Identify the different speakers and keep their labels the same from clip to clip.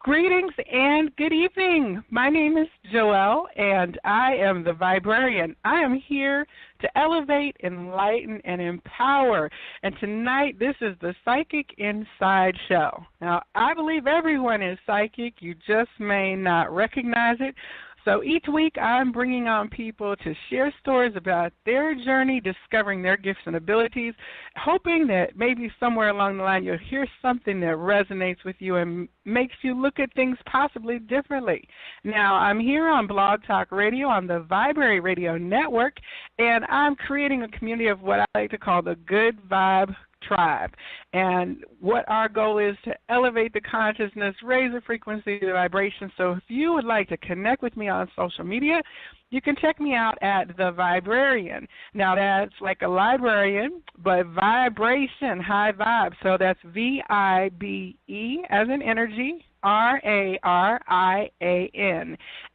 Speaker 1: Greetings and good evening. My name is Joelle, and I am the Viberarian. I am here to elevate, enlighten, and empower. And tonight, this is the Psychic Inside Show. Now, I believe everyone is psychic. You just may not recognize it. So each week I'm bringing on people to share stories about their journey, discovering their gifts and abilities, hoping that maybe somewhere along the line you'll hear something that resonates with you and makes you look at things possibly differently. Now, I'm here on Blog Talk Radio on the Viberary Radio Network, and I'm creating a community of what I like to call the Good Vibe Tribe. And what our goal is to elevate the consciousness, raise the frequency, the vibration. So if you would like to connect with me on social media, you can check me out at the Viberarian. Now that's like a librarian, but vibration, high vibe. So that's V-I-B-E as in energy, R-A-R-I-A-N,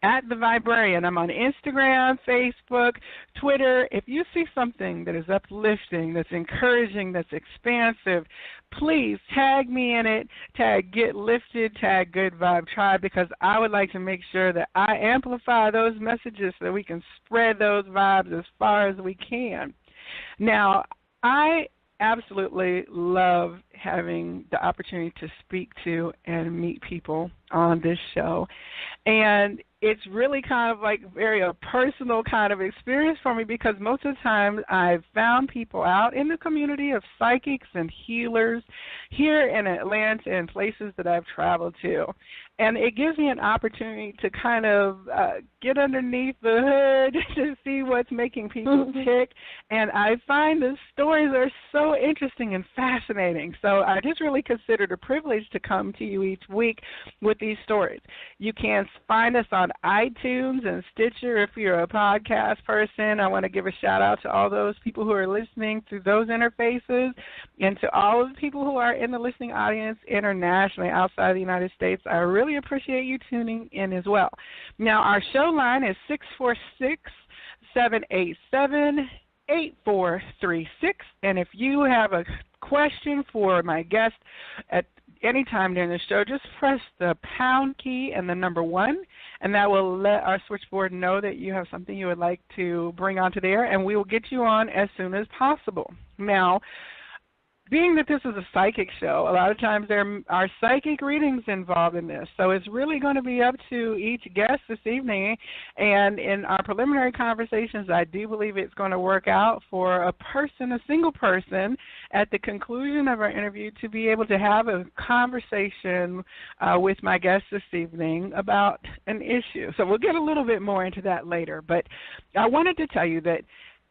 Speaker 1: at the Viberarian. I'm on Instagram, Facebook, Twitter. If you see something that is uplifting, that's encouraging, that's expansive, please tag me in it, tag Get Lifted, tag Good Vibe Tribe, because I would like to make sure that I amplify those messages so that we can spread those vibes as far as we can. Now, I absolutely love having the opportunity to speak to and meet people on this show. And it's really kind of like a personal kind of experience for me, because most of the time I've found people out in the community of psychics and healers here in Atlanta and places that I've traveled to. And it gives me an opportunity to kind of get underneath the hood to see what's making people tick. And I find the stories are so interesting and fascinating. So I just really consider it a privilege to come to you each week with these stories. You can find us on iTunes and Stitcher if you're a podcast person. I want to give a shout out to all those people who are listening through those interfaces, and to all of the people who are in the listening audience internationally outside the United States. I really appreciate you tuning in as well. Now, our show line is 646-787-8436, and if you have a question for my guest at any time during the show, just press the pound key and the number 1, and that will let our switchboard know that you have something you would like to bring onto the air, and we will get you on as soon as possible. Now, being that this is a psychic show, a lot of times there are psychic readings involved in this. So it's really going to be up to each guest this evening. And in our preliminary conversations, I do believe it's going to work out for a person, a single person, at the conclusion of our interview to be able to have a conversation with my guest this evening about an issue. So we'll get a little bit more into that later. But I wanted to tell you that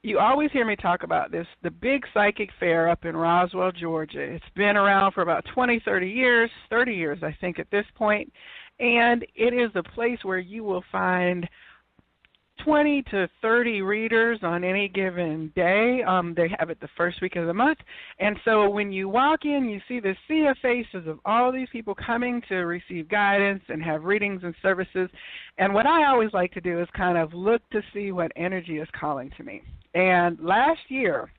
Speaker 1: you always hear me talk about this, the big psychic fair up in Roswell, Georgia. It's been around for about 20, 30 years I think at this point, and it is a place where you will find 20 to 30 readers on any given day. They have it the first week of the month. And so when you walk in, you see the sea of faces of all these people coming to receive guidance and have readings and services. And what I always like to do is kind of look to see what energy is calling to me. And last year,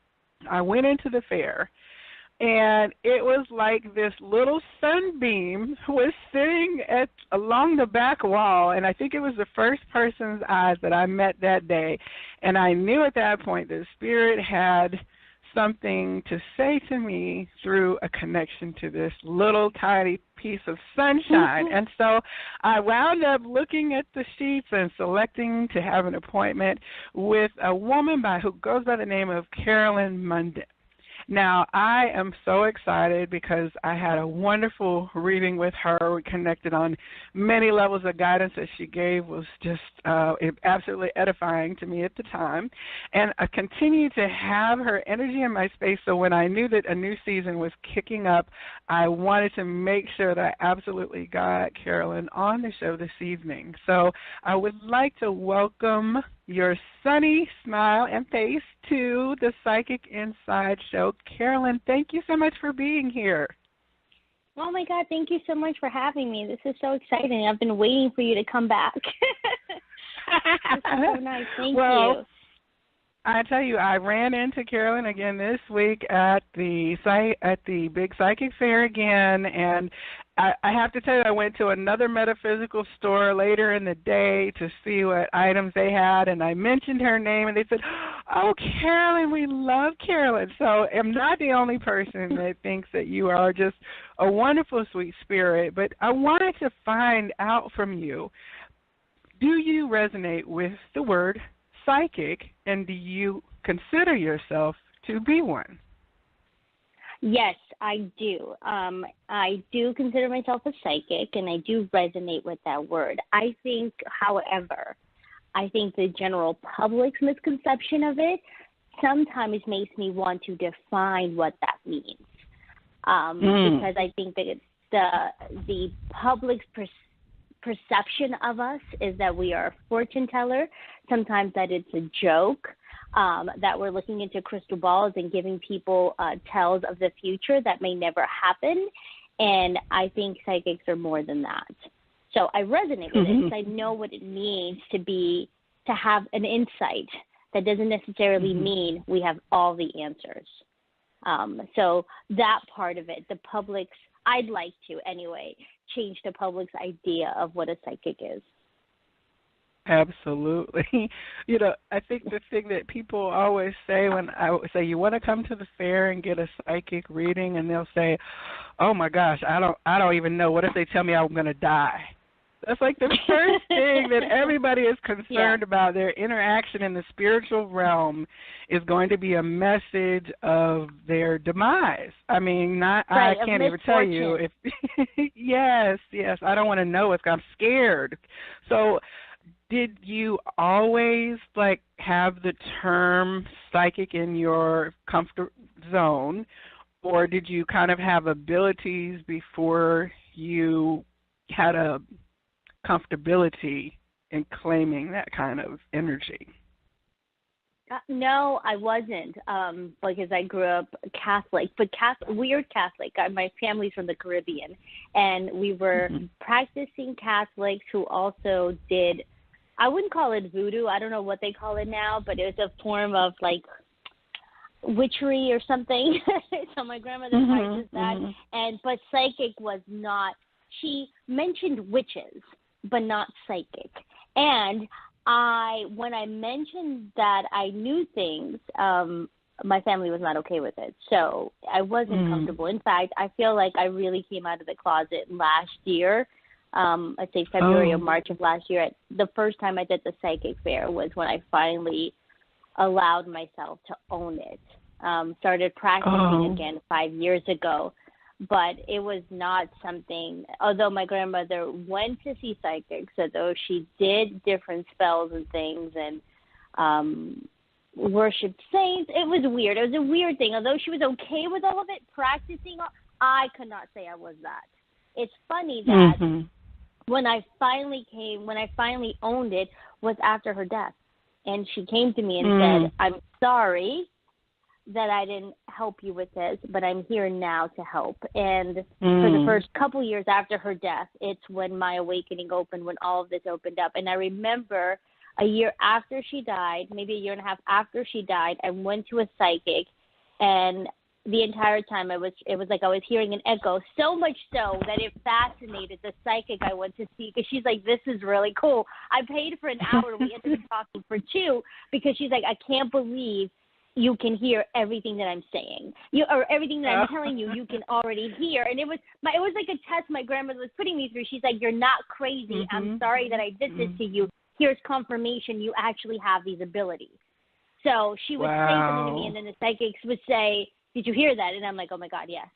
Speaker 1: I went into the fair, and it was like this little sunbeam was sitting along the back wall, and I think it was the first person's eyes that I met that day. And I knew at that point that Spirit had something to say to me through a connection to this little tiny piece of sunshine. And so I wound up looking at the sheets and selecting to have an appointment with a woman who goes by the name of Carolyn Monden. Now, I am so excited because I had a wonderful reading with her. We connected on many levels. The guidance that she gave was just absolutely edifying to me at the time. And I continue to have her energy in my space, so when I knew that a new season was kicking up, I wanted to make sure that I absolutely got Carolyn on the show this evening. So I would like to welcome your sunny smile and face to the Psychic Inside Show. Carolyn, thank you so much for being here.
Speaker 2: Oh, my God, thank you so much for having me. This is so exciting. I've been waiting for you to come back. This is so nice. Thank you.
Speaker 1: I tell you, I ran into Carolyn again this week at the Big Psychic Fair again, and I have to tell you, I went to another metaphysical store later in the day to see what items they had, and I mentioned her name, and they said, "Oh, Carolyn, we love Carolyn." So I'm not the only person that thinks that you are just a wonderful, sweet spirit, but I wanted to find out from you, do you resonate with the word psychic, and do you consider yourself to be one?
Speaker 2: Yes, I do. I do consider myself a psychic, and I do resonate with that word. I think, however, the general public's misconception of it sometimes makes me want to define what that means. Because I think that the public's perception of us is that we are a fortune teller, sometimes that it's a joke, that we're looking into crystal balls and giving people tells of the future that may never happen. And I think psychics are more than that. So I resonate with it because I know what it means to have an insight. That doesn't necessarily mean we have all the answers. So that part of it, the public's, I'd like to anyway, change the public's idea of what a psychic is.
Speaker 1: Absolutely. You know, I think the thing that people always say when I say, you want to come to the fair and get a psychic reading, and they'll say, "Oh my gosh, I don't even know. What if they tell me I'm going to die?" That's like the first thing that everybody is concerned about. Their interaction in the spiritual realm is going to be a message of their demise. I mean, I can't even tell you if yes, I don't want to know if I'm scared. So did you always have the term psychic in your comfort zone, or did you kind of have abilities before you had a comfortability in claiming that kind of energy?
Speaker 2: No, I wasn't, because I grew up Catholic, but weird Catholic. My family's from the Caribbean, and we were practicing Catholics who also did, I wouldn't call it voodoo. I don't know what they call it now, but it was a form of witchery or something. So my grandmother practiced that, but psychic was not. She mentioned witches, but not psychic. And when I mentioned that I knew things, my family was not okay with it. So I wasn't comfortable. In fact, I feel like I really came out of the closet last year. I'd say February or March of last year. The first time I did the psychic fair was when I finally allowed myself to own it. Started practicing again 5 years ago. But it was not something, although my grandmother went to see psychics, although she did different spells and things and worshipped saints, it was weird. It was a weird thing. Although she was okay with all of it, practicing, I could not say I was that. It's funny that when I finally owned it was after her death. And she came to me and said, "I'm sorry that I didn't help you with this, but I'm here now to help." And for the first couple years after her death, it's when my awakening opened, when all of this opened up. And I remember a year after she died, maybe a year and a half after she died, I went to a psychic, and the entire time it was like I was hearing an echo, so much so that it fascinated the psychic I went to see, because she's like, "This is really cool." I paid for an hour. We ended up talking for 2, because she's like, "I can't believe you can hear everything that I'm saying. Or everything that I'm telling you, you can already hear." And it was like a test my grandmother was putting me through. She's like, "You're not crazy. I'm sorry that I did this to you. Here's confirmation you actually have these abilities." So she would say something to me, and then the psychics would say, "Did you hear that?" And I'm like, "Oh my God, yes."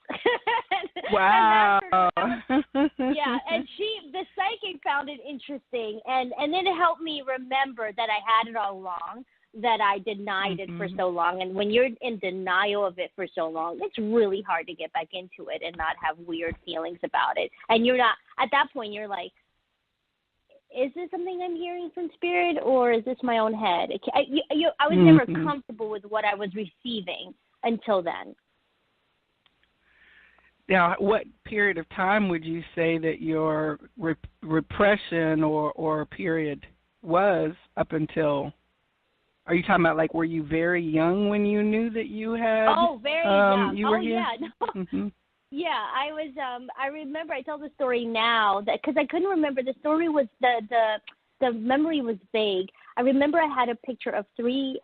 Speaker 1: Wow.
Speaker 2: And the psychic found it interesting, and then it helped me remember that I had it all along, that I denied it for so long. And when you're in denial of it for so long, it's really hard to get back into it and not have weird feelings about it. And you're not, at that point, you're like, is this something I'm hearing from spirit, or is this my own head? I was never comfortable with what I was receiving until then.
Speaker 1: Now, what period of time would you say that your repression or period was up until Are you talking about like were you very young when you knew that you had?
Speaker 2: Oh, very young.
Speaker 1: You were
Speaker 2: oh,
Speaker 1: here?
Speaker 2: yeah. No.
Speaker 1: Mm-hmm.
Speaker 2: Yeah, I was. I remember. I tell the story now that because I couldn't remember. The story was the memory was vague. I remember I had a picture of 3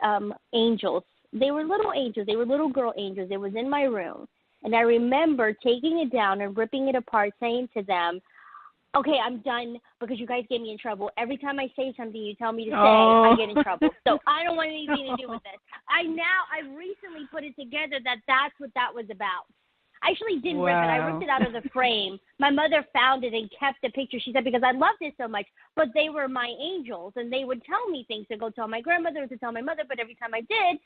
Speaker 2: angels. They were little angels. They were little girl angels. It was in my room, and I remember taking it down and ripping it apart, saying to them, "Okay, I'm done because you guys get me in trouble. Every time I say something, you tell me to say, I get in trouble. So I don't want anything to do with this." I recently put it together that that's what that was about. I actually didn't rip it. I ripped it out of the frame. My mother found it and kept the picture. She said, because I loved it so much, but they were my angels, and they would tell me things to go tell my grandmother, to tell my mother, but every time I did,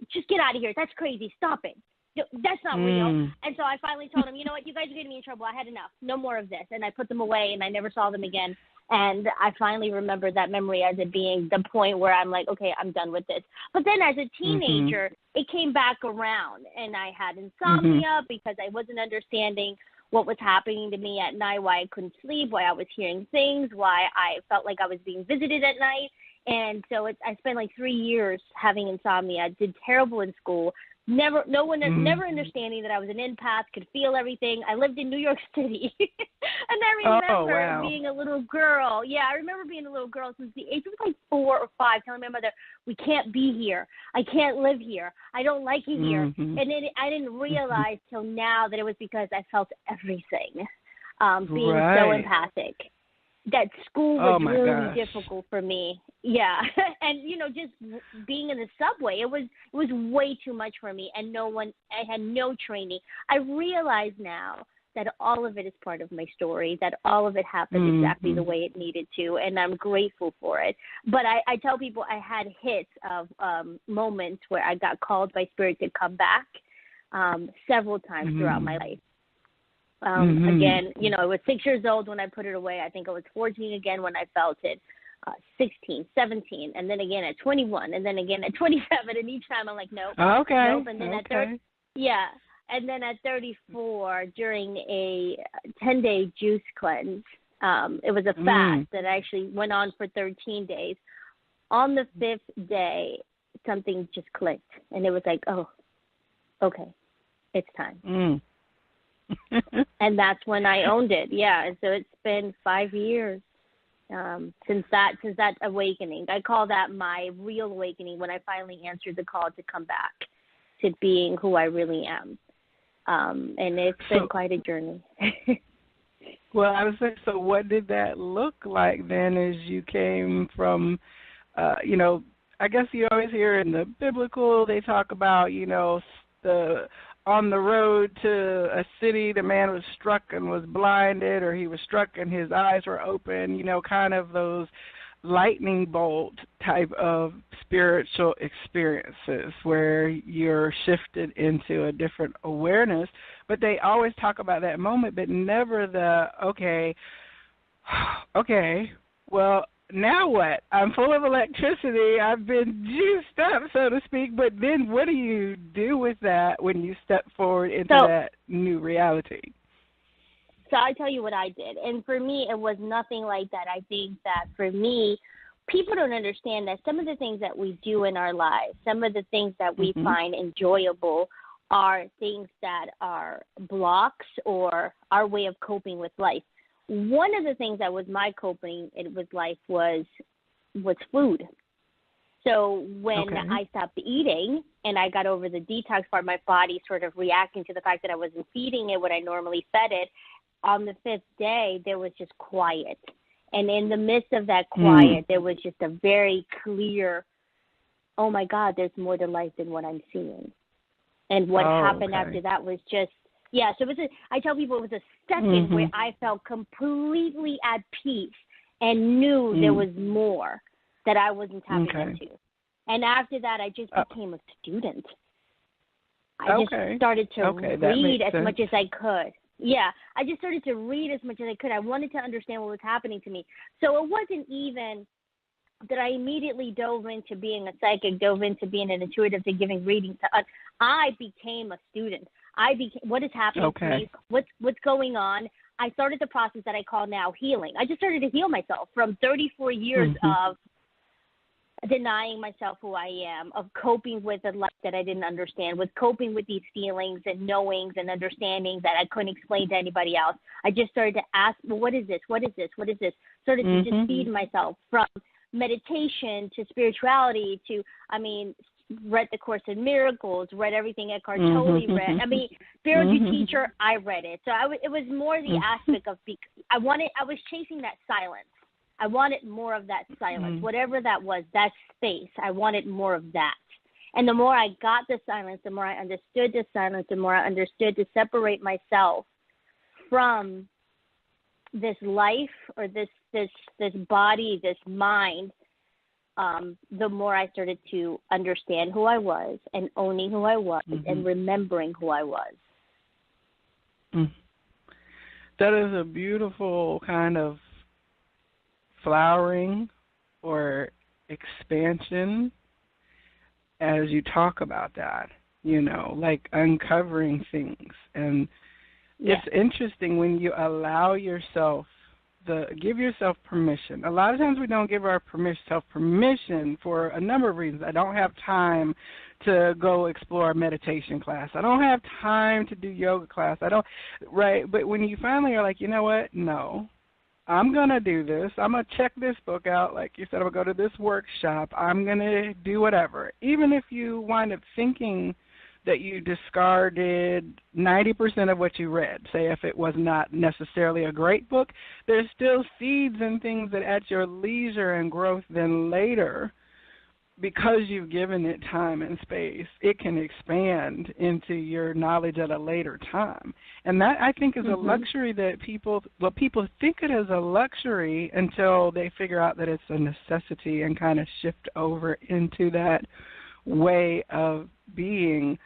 Speaker 2: just get out of here. That's crazy. Stop it. That's not real. And so I finally told them, you know what, you guys are getting me in trouble. I had enough. No more of this. And I put them away, and I never saw them again. And I finally remembered that memory as it being the point where I'm like, okay, I'm done with this. But then as a teenager, it came back around, and I had insomnia because I wasn't understanding what was happening to me at night, why I couldn't sleep, why I was hearing things, why I felt like I was being visited at night. And so I spent like 3 years having insomnia. I did terrible in school. Never understanding that I was an empath, could feel everything. I lived in New York City, and I remember being a little girl. Yeah, I remember being a little girl since the age of like 4 or 5, telling my mother, "We can't be here. I can't live here. I don't like it here." And I didn't realize till now that it was because I felt everything, being so empathic. That school was really difficult for me. Yeah. And, just being in the subway, it was way too much for me, and I had no training. I realize now that all of it is part of my story, that all of it happened exactly the way it needed to, and I'm grateful for it. But I tell people I had hits of moments where I got called by spirit to come back several times throughout my life. Again, I was 6 years old when I put it away. I think I was 14 again when I felt it, 16, 17, and then again at 21, and then again at 27. And each time I'm like, nope. Nope. And then and then at 34, during a 10-day juice cleanse, it was a fast that actually went on for 13 days. On the 5th day, something just clicked, and it was like, oh, okay, it's time. And that's when I owned it. Yeah, so it's been 5 years since that awakening. I call that my real awakening, when I finally answered the call to come back to being who I really am. And it's been quite a journey.
Speaker 1: Well, I was saying, so what did that look like then as you came from, I guess you always hear in the biblical, they talk about, on the road to a city, the man was struck and was blinded, or he was struck and his eyes were open, kind of those lightning bolt type of spiritual experiences where you're shifted into a different awareness. But they always talk about that moment, but never the, okay, well, now what? I'm full of electricity. I've been juiced up, so to speak. But then what do you do with that when you step forward into that new reality?
Speaker 2: So I tell you what I did. And for me, it was nothing like that. I think that for me, people don't understand that some of the things that we do in our lives, some of the things that we find enjoyable are things that are blocks or our way of coping with life. One of the things that was my coping with life was food. So when I stopped eating and I got over the detox part, my body sort of reacting to the fact that I wasn't feeding it what I normally fed it, on the 5th day, there was just quiet. And in the midst of that quiet, there was just a very clear, oh, my God, there's more to life than what I'm seeing. And what happened after that was just, so I tell people it was a second where I felt completely at peace and knew there was more that I wasn't tapping into. And after that, I just became a student. I just started to read as much as I could. Yeah, I just started to read as much as I could. I wanted to understand what was happening to me. So it wasn't even that I immediately dove into being a psychic, dove into being an intuitive, to giving readings. I became a student. What is happening to me? What's going on? I started the process that I call now healing. I just started to heal myself from 34 years of denying myself who I am, of coping with a life that I didn't understand, with coping with these feelings and knowings and understandings that I couldn't explain to anybody else. I just started to ask, well, what is this? What is this? What is this? Started to just feed myself, from meditation to spirituality to, read the Course in Miracles, read everything Eckhart Tolle read. Spiritual teacher, I read it. So it was more the aspect of, I was chasing that silence. I wanted more of that silence, whatever that was, that space. I wanted more of that. And the more I got the silence, the more I understood the silence, the more I understood to separate myself from this life or this body, this mind, the more I started to understand who I was and owning who I was and remembering who I was.
Speaker 1: That is a beautiful kind of flowering or expansion as you talk about that, like uncovering things. And it's interesting when you allow yourself, give yourself permission. A lot of times we don't give ourselves permission for a number of reasons. I don't have time to go explore a meditation class. I don't have time to do yoga class. Right? But when you finally are like, you know what? No, I'm going to do this. I'm going to check this book out. Like you said, I'm going to go to this workshop. I'm going to do whatever. Even if you wind up thinking that you discarded 90% of what you read, say if it was not necessarily a great book, there's still seeds and things that at your leisure and growth then later, because you've given it time and space, it can expand into your knowledge at a later time. And that, I think, is a luxury that people think it is a luxury until they figure out that it's a necessity and kind of shift over into that way of being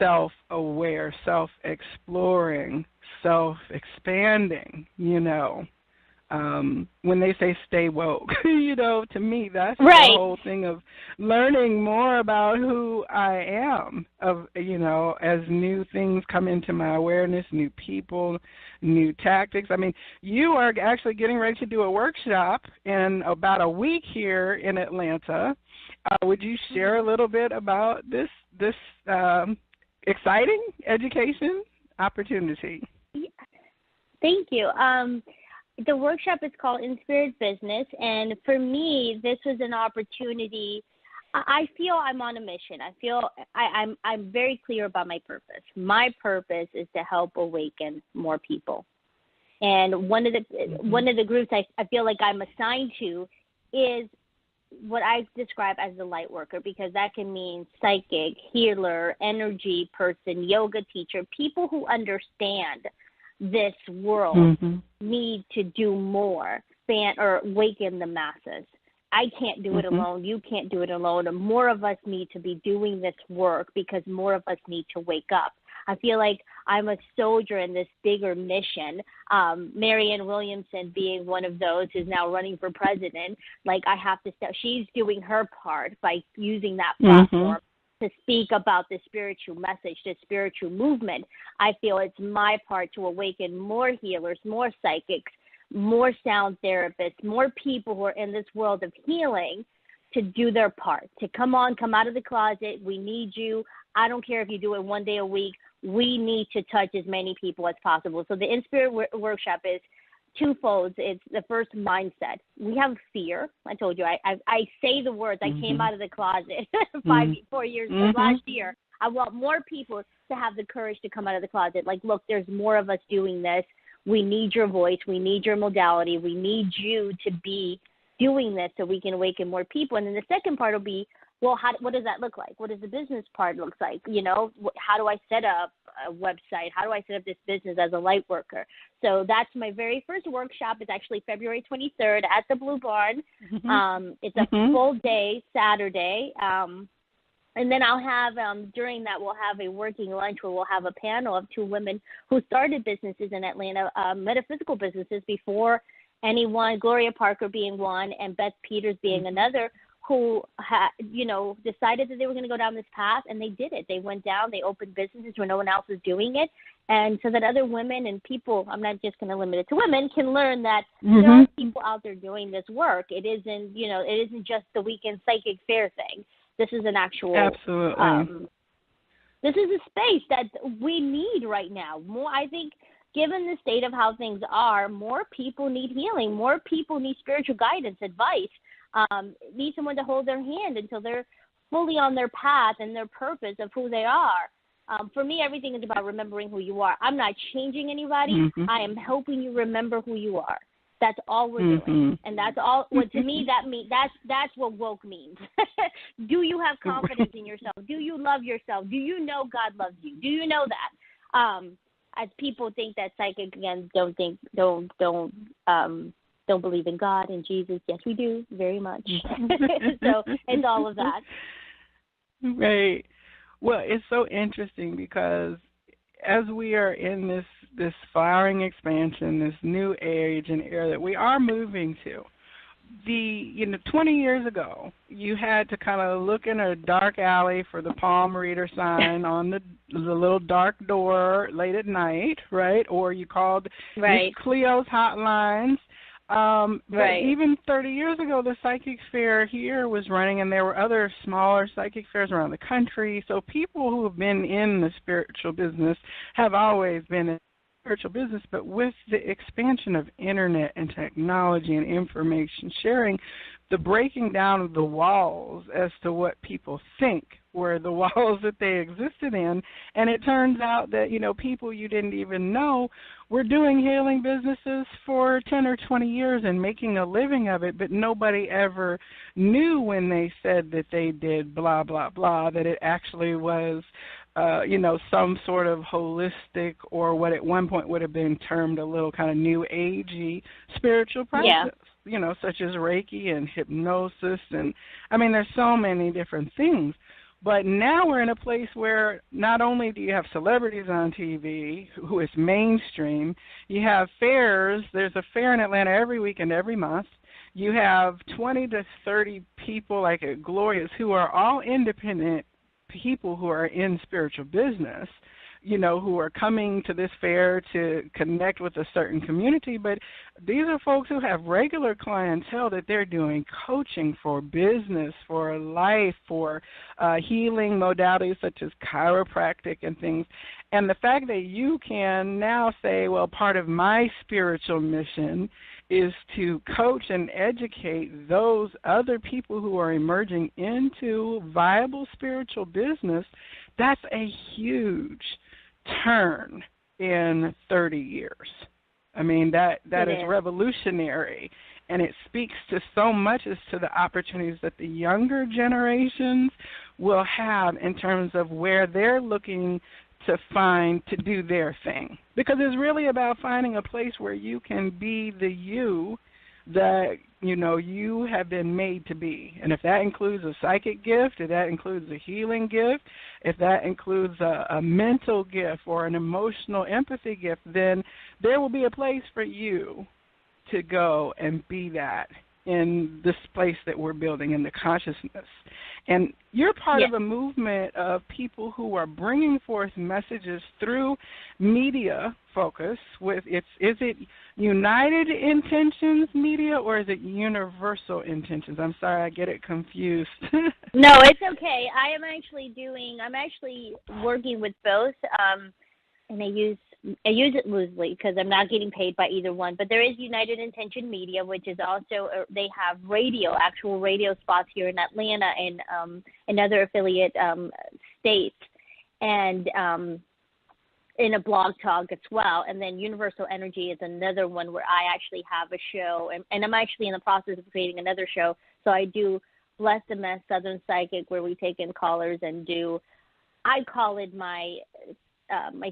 Speaker 1: self-aware, self-exploring, self-expanding, when they say stay woke, to me that's the whole thing of learning more about who I am, as new things come into my awareness, new people, new tactics. You are actually getting ready to do a workshop in about a week here in Atlanta. Would you share a little bit about this exciting education opportunity?
Speaker 2: Yeah. Thank you. The workshop is called In Spirit Business, and for me, this was an opportunity. I feel I'm on a mission. I feel I'm very clear about my purpose. My purpose is to help awaken more people. And one of the groups I feel like I'm assigned to is what I describe as the light worker, because that can mean psychic, healer, energy person, yoga teacher, people who understand this world need to do more, or awaken the masses. I can't do it alone. You can't do it alone. And more of us need to be doing this work because more of us need to wake up. I feel like I'm a soldier in this bigger mission. Marianne Williamson being one of those who's now running for president. Like, I have to step. She's doing her part by using that platform to speak about the spiritual message, the spiritual movement. I feel it's my part to awaken more healers, more psychics, more sound therapists, more people who are in this world of healing to do their part, to come out of the closet. We need you. I don't care if you do it one day a week. We need to touch as many people as possible. So the In Spirit workshop is twofold. It's the first, mindset. We have fear. I told you, I say the words. I came out of the closet 4 years last year. I want more people to have the courage to come out of the closet. Like, look, there's more of us doing this. We need your voice. We need your modality. We need you to be doing this so we can awaken more people. And then the second part will be, well, what does that look like? What does the business part look like? How do I set up a website? How do I set up this business as a light worker? So that's my very first workshop. It's actually February 23rd at the Blue Barn. It's a full day, Saturday. And then I'll have, during that, we'll have a working lunch where we'll have a panel of two women who started businesses in Atlanta, metaphysical businesses before anyone, Gloria Parker being one and Beth Peters being another, who decided that they were going to go down this path, and they did it. They went down, they opened businesses where no one else was doing it, and so that other women and people, I'm not just going to limit it to women, can learn that there are people out there doing this work. It isn't just the weekend psychic fair thing. This is an actual
Speaker 1: absolutely.
Speaker 2: This is a space that we need right now. More, I think, given the state of how things are, more people need healing. More people need spiritual guidance, advice. Need someone to hold their hand until they're fully on their path and their purpose of who they are. For me, everything is about remembering who you are. I'm not changing anybody. I am helping you remember who you are. That's all we're doing, and that's all. Well, to me, that means that's what woke means. Do you have confidence in yourself? Do you love yourself? Do you know God loves you? Do you know that? As people think that psychic again don't believe in God and Jesus. Yes, we do very much. So it's all of that.
Speaker 1: Right. Well, it's so interesting because as we are in this flowering expansion, this new age and era that we are moving to, 20 years ago, you had to kind of look in a dark alley for the palm reader sign on the little dark door late at night, right? Or you called Cleo's hotlines. But even 30 years ago, the psychic fair here was running, and there were other smaller psychic fairs around the country. So people who have been in the spiritual business have always been in spiritual business, but with the expansion of internet and technology and information sharing, the breaking down of the walls as to what people think were the walls that they existed in, and it turns out that, people you didn't even know were doing healing businesses for 10 or 20 years and making a living of it, but nobody ever knew when they said that they did blah, blah, blah, that it actually was some sort of holistic or what at one point would have been termed a little kind of new agey spiritual practice, such as Reiki and hypnosis. And, there's so many different things. But now we're in a place where not only do you have celebrities on TV, who is mainstream, you have fairs. There's a fair in Atlanta every weekend, every month. You have 20 to 30 people like at Gloria's who are all independent people who are in spiritual business, who are coming to this fair to connect with a certain community. But these are folks who have regular clientele that they're doing coaching for business, for life, for healing modalities such as chiropractic and things. And the fact that you can now say, well, part of my spiritual mission is to coach and educate those other people who are emerging into viable spiritual business, that's a huge turn in 30 years. That is revolutionary, and it speaks to so much as to the opportunities that the younger generations will have in terms of where they're looking to find to do their thing. Because it's really about finding a place where you can be the you that, you have been made to be. And if that includes a psychic gift, if that includes a healing gift, if that includes a mental gift or an emotional empathy gift, then there will be a place for you to go and be that in this place that we're building in the consciousness. And you're part of a movement of people who are bringing forth messages through media focus. Is it United Intentions Media or is it Universal Intentions? I'm sorry, I get it confused.
Speaker 2: No, it's okay. I'm actually working with both, and I use it loosely because I'm not getting paid by either one. But there is United Intention Media, which is also they have actual radio spots here in Atlanta and another affiliate states, and in a blog talk as well. And then Universal Energy is another one where I actually have a show, and I'm actually in the process of creating another show. So I do Bless the Mess Southern Psychic, where we take in callers and I call it my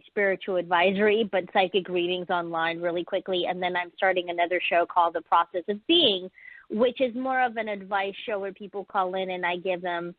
Speaker 2: spiritual advisory, but psychic readings online really quickly. And then I'm starting another show called The Process of Being, which is more of an advice show where people call in and I give them,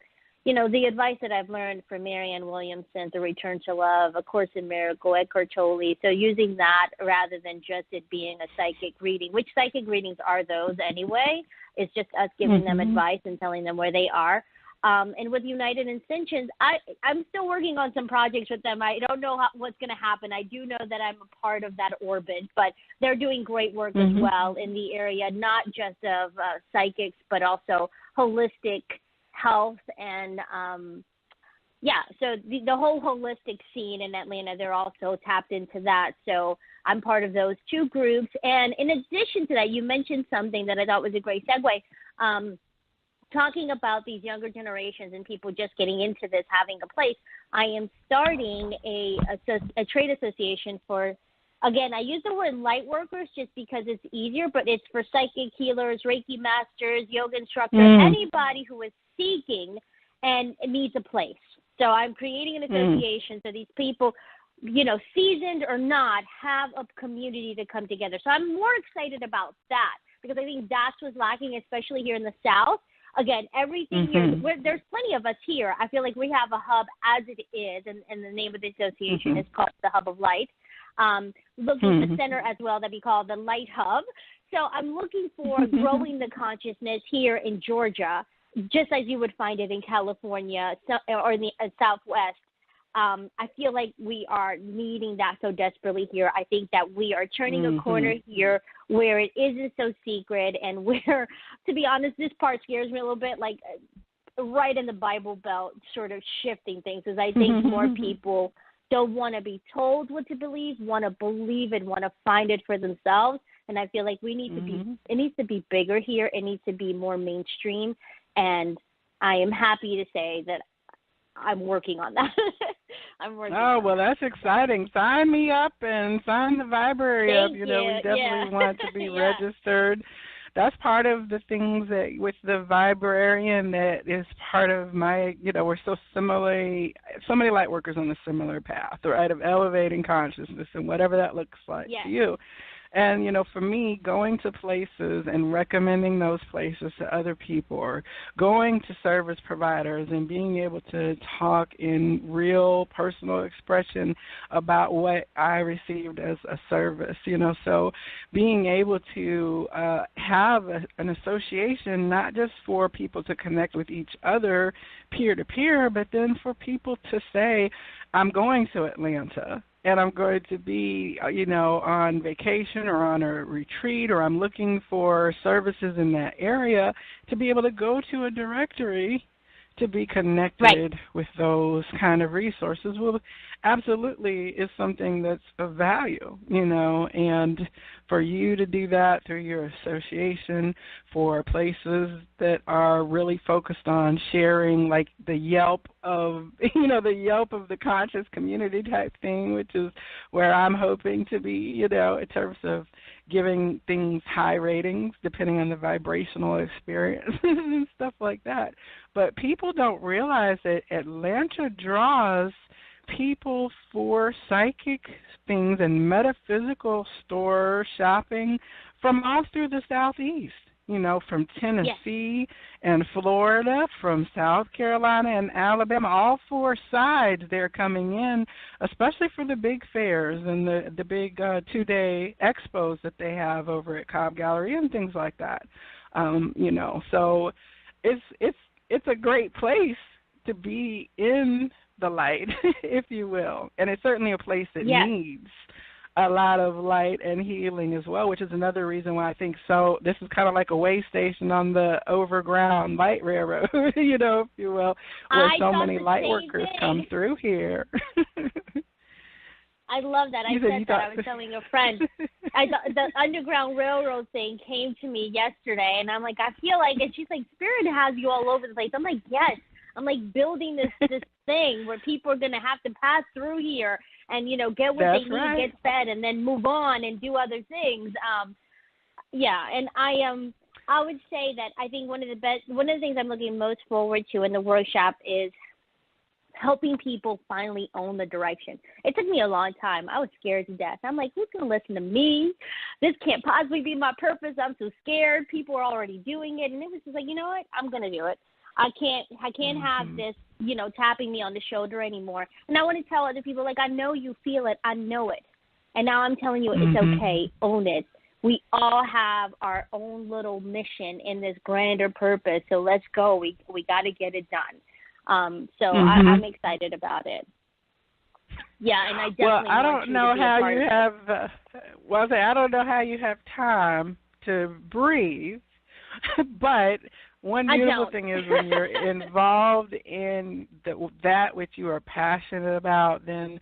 Speaker 2: the advice that I've learned from Marianne Williamson, The Return to Love, A Course in Miracle, Eckhart Tolle. So using that rather than just it being a psychic reading, which psychic readings are those anyway. It's just us giving them advice and telling them where they are. And with United Ascensions, I'm still working on some projects with them. I don't know what's going to happen. I do know that I'm a part of that orbit, but they're doing great work as well in the area, not just of psychics, but also holistic health and, so the whole holistic scene in Atlanta, they're also tapped into that. So I'm part of those two groups. And in addition to that, you mentioned something that I thought was a great segue. Talking about these younger generations and people just getting into this, having a place, I am starting a trade association for, again, I use the word light workers just because it's easier, but it's for psychic healers, Reiki masters, yoga instructors, anybody who is seeking and needs a place. So I'm creating an association so these people, seasoned or not, have a community to come together. So I'm more excited about that because I think that's what's lacking, especially here in the South. Again, everything here, there's plenty of us here. I feel like we have a hub as it is, and the name of the association is called the Hub of Light. Looking at the center as well that we call the Light Hub. So I'm looking for growing the consciousness here in Georgia, just as you would find it in California or in the Southwest. I feel like we are needing that so desperately here. I think that we are turning a corner here where it isn't so secret and where, to be honest, this part scares me a little bit, like right in the Bible Belt sort of shifting things, because I think more people don't want to be told what to believe, want to believe it, want to find it for themselves. And I feel like we need to be, it needs to be bigger here. It needs to be more mainstream. And I am happy to say that I'm working on that.
Speaker 1: Well, that's exciting. Sign me up and sign the Viberary up.
Speaker 2: We
Speaker 1: definitely want to be registered. That's part of the things that with the Viberarian that is part of my, we're so many light workers on a similar path, right, of elevating consciousness and whatever that looks like to you. And, for me, going to places and recommending those places to other people, or going to service providers and being able to talk in real personal expression about what I received as a service, so being able to have an association, not just for people to connect with each other peer-to-peer, but then for people to say, I'm going to Atlanta. And I'm going to be, on vacation or on a retreat, or I'm looking for services in that area, to be able to go to a directory to be connected with those kind of resources absolutely is something that's of value, and for you to do that through your association, for places that are really focused on sharing, like the Yelp of, the conscious community type thing, which is where I'm hoping to be, in terms of giving things high ratings depending on the vibrational experience and stuff like that. But people don't realize that Atlanta draws people for psychic things and metaphysical store shopping from all through the Southeast, from Tennessee and Florida, from South Carolina and Alabama, all four sides they're coming in, especially for the big fairs and the big 2-day expos that they have over at Cobb Gallery and things like that. So it's a great place to be in the light, if you will. And it's certainly a place that needs a lot of light and healing as well, which is another reason why I think this is kind of like a way station on the overground light railroad, if you will, where so many light workers come through here.
Speaker 2: I love that. I was telling a friend. The Underground Railroad thing came to me yesterday, and I'm like, I feel like, and she's like, Spirit has you all over the place. I'm like, yes. I'm like building this thing where people are going to have to pass through here and, get what they need, get fed, and then move on and do other things. And I would say that I think one of the things I'm looking most forward to in the workshop is helping people finally own the direction. It took me a long time. I was scared to death. I'm like, who's going to listen to me? This can't possibly be my purpose. I'm so scared. People are already doing it. And it was just like, you know what? I'm going to do it. I can't have this, tapping me on the shoulder anymore. And I want to tell other people, like, I know you feel it. I know it. And now I'm telling you, it's okay. Own it. We all have our own little mission in this grander purpose. So let's go. We got to get it done. I'm excited about it. Yeah, and I definitely
Speaker 1: I don't know how you have. I don't know how you have time to breathe, but one beautiful thing is when you're involved in that which you are passionate about, then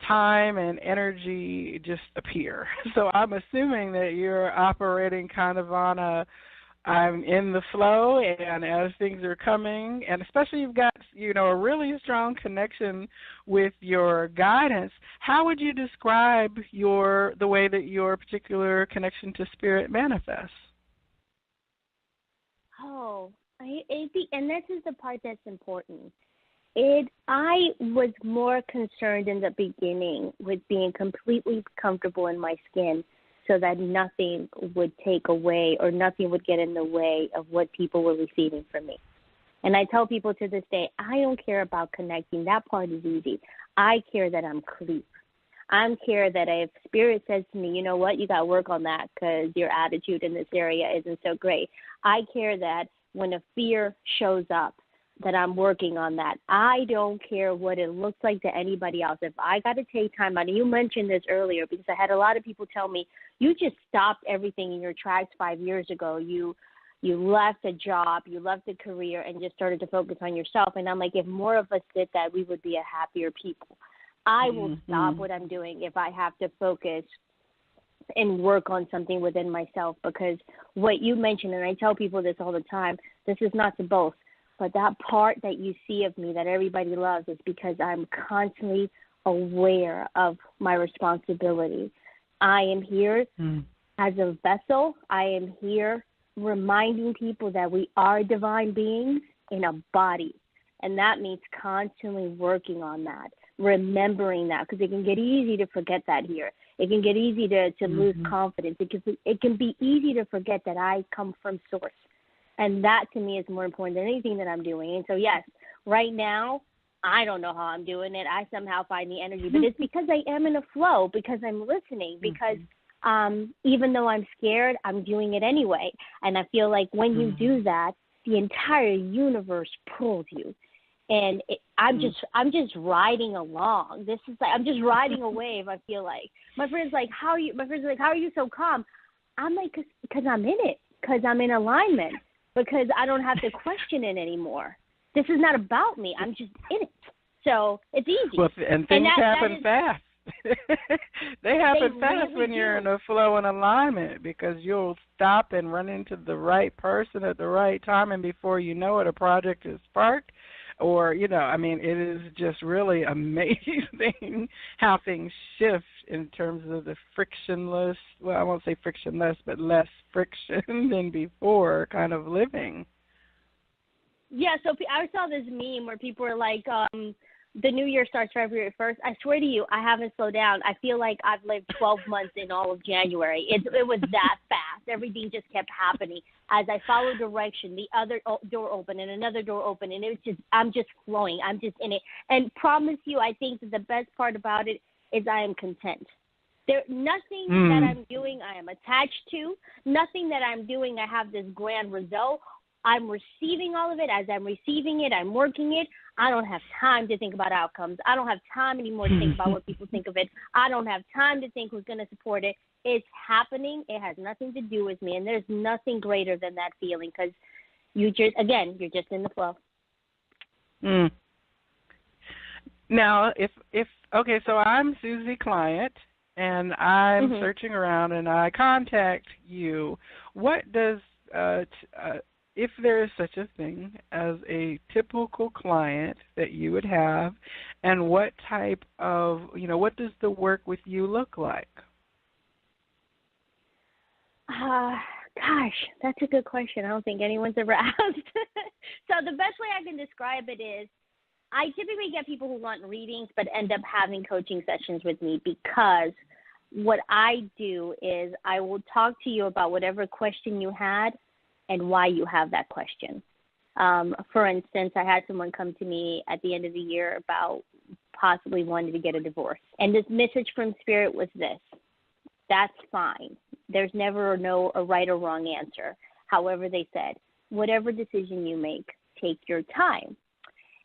Speaker 1: time and energy just appear. So I'm assuming that you're operating kind of on I'm in the flow, and as things are coming, and especially you've got, a really strong connection with your guidance, how would you describe the way that your particular connection to spirit manifests?
Speaker 2: And this is the part that's important. I was more concerned in the beginning with being completely comfortable in my skin so that nothing would take away or nothing would get in the way of what people were receiving from me. And I tell people to this day, I don't care about connecting. That part is easy. I care that I'm clear. I care that if Spirit says to me, you know what, you got to work on that because your attitude in this area isn't so great. I care that when a fear shows up, that I'm working on that. I don't care what it looks like to anybody else. If I got to take time out, and you mentioned this earlier because I had a lot of people tell me, you just stopped everything in your tracks 5 years ago. You left a job, you left a career, and just started to focus on yourself. And I'm like, if more of us did that, we would be a happier people. I will stop what I'm doing if I have to focus and work on something within myself, because what you mentioned, and I tell people this all the time, this is not to boast, but that part that you see of me that everybody loves is because I'm constantly aware of my responsibility. I am here as a vessel. I am here reminding people that we are divine beings in a body. And that means constantly working on that, remembering that, because it can get easy to forget that here. It can get easy to lose confidence. It can be easy to forget that I come from source. And that, to me, is more important than anything that I'm doing. And so, yes, right now, I don't know how I'm doing it. I somehow find the energy. But it's because I am in a flow, because I'm listening, because even though I'm scared, I'm doing it anyway. And I feel like when you do that, the entire universe pulls you. And I'm just riding along. This is like I'm just riding a wave. I feel like my friends like how are you? My friends are like, how are you so calm? I'm like, because I'm in it, because I'm in alignment, because I don't have to question it anymore. This is not about me. I'm just in it, so it's easy.
Speaker 1: Well, and things happen fast. They happen fast when you're in a flow and alignment, because you'll stop and run into the right person at the right time, and before you know it, a project is sparked. Or, it is just really amazing how things shift in terms of the frictionless, well, I won't say frictionless, but less friction than before kind of living.
Speaker 2: Yeah, so I saw this meme where people were like, the new year starts February 1st. I swear to you, I haven't slowed down. I feel like I've lived 12 months in all of January. It was that fast. Everything just kept happening. As I followed direction, the other door opened and another door opened, and I'm just flowing. I'm just in it. And promise you, I think that the best part about it is I am content. Nothing that I'm doing I am attached to. Nothing that I'm doing I have this grand result. I'm receiving all of it. As I'm receiving it, I'm working it. I don't have time to think about outcomes. I don't have time anymore to think about what people think of it. I don't have time to think who's going to support it. It's happening. It has nothing to do with me, and there's nothing greater than that feeling, because you're just in the flow.
Speaker 1: Now, okay, so I'm Susie client, and I'm searching around, and I contact you. What does if there is such a thing as a typical client that you would have, and what type of, what does the work with you look like?
Speaker 2: Gosh, that's a good question. I don't think anyone's ever asked. So the best way I can describe it is I typically get people who want readings but end up having coaching sessions with me, because what I do is I will talk to you about whatever question you had and why you have that question. For instance, I had someone come to me at the end of the year about possibly wanting to get a divorce. And this message from Spirit was this: that's fine. There's never a right or wrong answer. However, they said, whatever decision you make, take your time.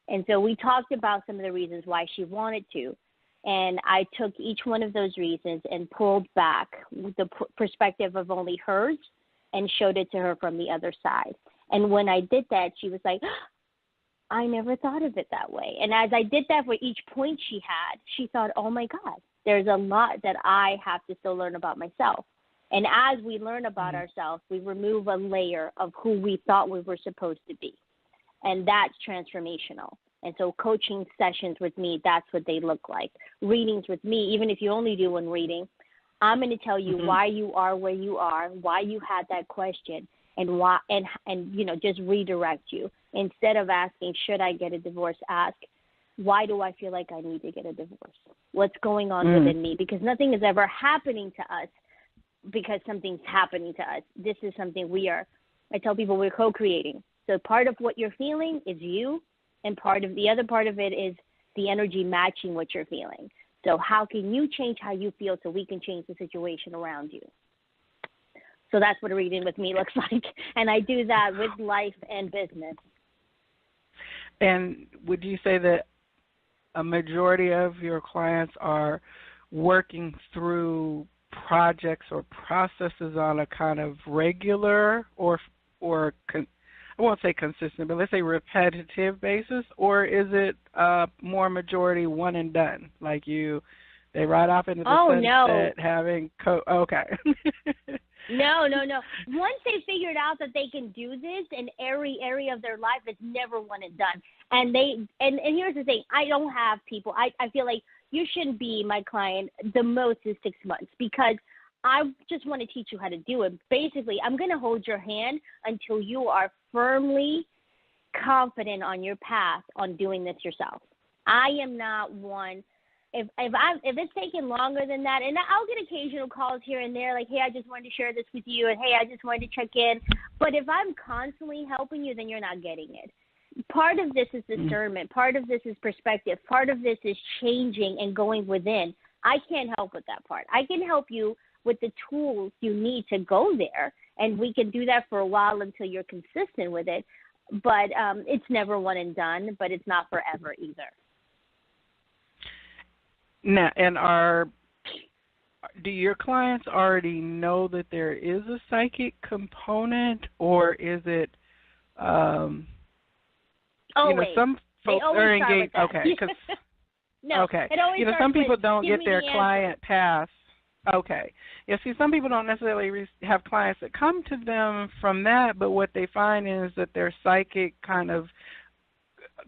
Speaker 2: And so we talked about some of the reasons why she wanted to. And I took each one of those reasons and pulled back the perspective of only hers and showed it to her from the other side. And when I did that, she was like, I never thought of it that way. And as I did that for each point she had, she thought, oh, my God, there's a lot that I have to still learn about myself. And as we learn about ourselves, we remove a layer of who we thought we were supposed to be. And that's transformational. And so coaching sessions with me, that's what they look like. Readings with me, even if you only do one reading, I'm going to tell you why you are where you are, why you had that question, and why, and just redirect you. Instead of asking, should I get a divorce, ask, why do I feel like I need to get a divorce? What's going on within me? Because nothing is ever happening to us because something's happening to us. This is something I tell people we're co-creating. So part of what you're feeling is you, and the other part of it is the energy matching what you're feeling. So how can you change how you feel so we can change the situation around you? So that's what a reading with me looks like. And I do that with life and business.
Speaker 1: And would you say that a majority of your clients are working through projects or processes on a kind of regular or I won't say consistent, but let's say repetitive basis, or is it more majority one and done? Like they ride off into the sunset having okay.
Speaker 2: No. Once they figured out that they can do this in every area of their life, it's never one and done. And here's the thing: I don't have people. I feel like you shouldn't be my client. The most is 6 months, because I just want to teach you how to do it. Basically, I'm going to hold your hand until you are firmly confident on your path on doing this yourself. I am not one. If it's taking longer than that, and I'll get occasional calls here and there, like, hey, I just wanted to share this with you, and hey, I just wanted to check in. But if I'm constantly helping you, then you're not getting it. Part of this is discernment. Part of this is perspective. Part of this is changing and going within. I can't help with that part. I can help you with the tools you need to go there, and we can do that for a while until you're consistent with it. But it's never one and done, but it's not forever either.
Speaker 1: Now, and do your clients already know that there is a psychic component, or is it, some folks are engaged? Okay, because
Speaker 2: no,
Speaker 1: okay, some people don't get their client pass. Okay, yeah. See, some people don't necessarily have clients that come to them from that, but what they find is that their psychic kind of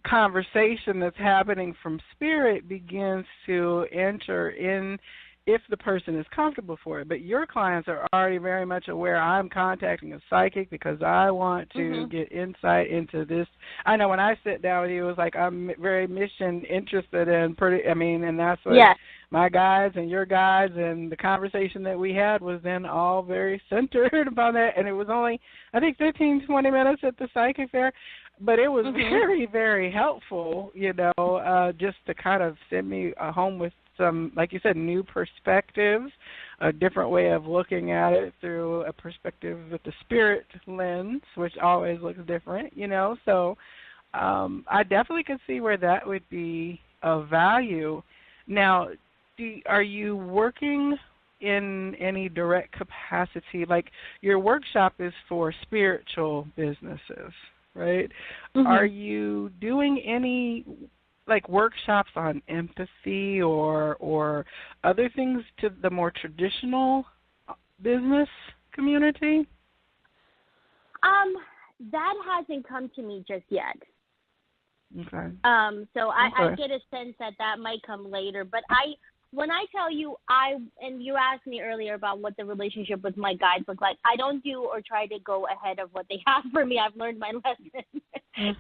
Speaker 1: conversation that's happening from spirit begins to enter in if the person is comfortable for it. But your clients are already very much aware, I'm contacting a psychic because I want to get insight into this. I know when I sit down with you, it's like I'm very mission interested in and that's what my guides and your guides, and the conversation that we had was then all very centered about that. And it was only, I think, 15, 20 minutes at the psychic fair. But it was very, very helpful, just to kind of send me home with some, like you said, new perspectives, a different way of looking at it through a perspective with the spirit lens, which always looks different, So I definitely could see where that would be of value. Now, are you working in any direct capacity? Like your workshop is for spiritual businesses, right? Are you doing any workshops on empathy or other things to the more traditional business community?
Speaker 2: That hasn't come to me just yet.
Speaker 1: Okay.
Speaker 2: So I get a sense that might come later, but when I tell you and you asked me earlier about what the relationship with my guides look like, I don't do or try to go ahead of what they have for me. I've learned my lesson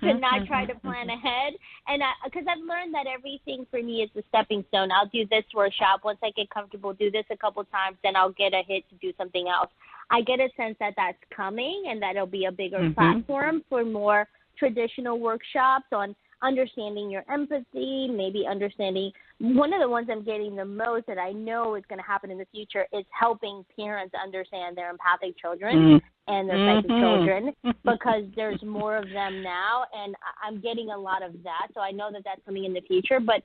Speaker 2: to not try to plan ahead. And because I've learned that everything for me is a stepping stone. I'll do this workshop. Once I get comfortable, do this a couple times, then I'll get a hit to do something else. I get a sense that that's coming and that it'll be a bigger platform for more traditional workshops on understanding your empathy, maybe understanding. One of the ones I'm getting the most that I know is going to happen in the future is helping parents understand their empathic children and their psychic children, because there's more of them now, and I'm getting a lot of that. So I know that that's coming in the future. But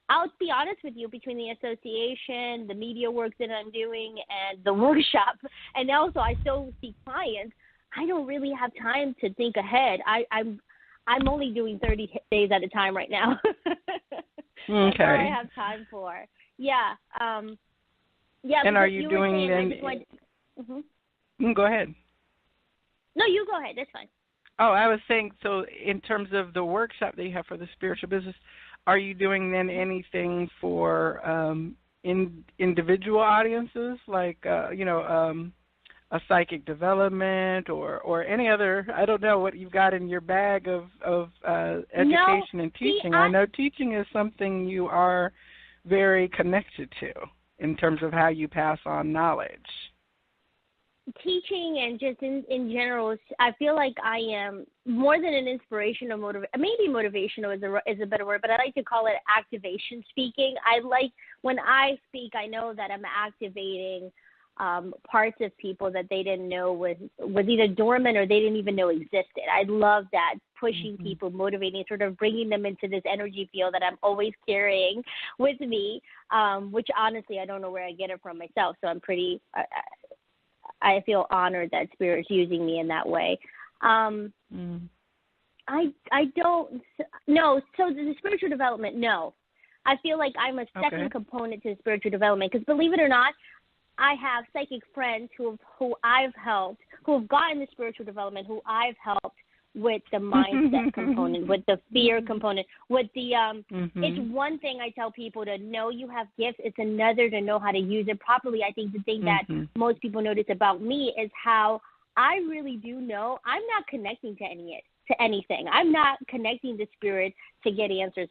Speaker 2: I'll be honest with you, between the association, the media work that I'm doing, and the workshop, and also I still see clients, I don't really have time to think ahead. I'm only doing 30 days at a time right now. That's all I have time for. Yeah. Yeah.
Speaker 1: And are you doing then? Go ahead.
Speaker 2: No, you go ahead. That's fine.
Speaker 1: Oh, I was saying, so in terms of the workshop that you have for the spiritual business, are you doing then anything for individual audiences, like, a psychic development or any other, I don't know what you've got in your bag of education and teaching? I know teaching is something you are very connected to in terms of how you pass on knowledge.
Speaker 2: Teaching and just in general, I feel like I am more than an inspirational maybe motivational is a better word, but I like to call it activation speaking. When I speak, I know that I'm activating parts of people that they didn't know was either dormant or they didn't even know existed. I love that, pushing people, motivating, sort of bringing them into this energy field that I'm always carrying with me, which honestly I don't know where I get it from myself. So I'm pretty, I feel honored that Spirit's using me in that way. I don't, no, so the spiritual development, no. I feel like I'm a second component to spiritual development, because believe it or not, I have psychic friends who I've helped, who have gotten the spiritual development, who I've helped with the mindset component, with the fear component, with the, it's one thing I tell people to know you have gifts. It's another to know how to use it properly. I think the thing that most people notice about me is how I really do know I'm not connecting to anything. I'm not connecting to Spirit to get answers.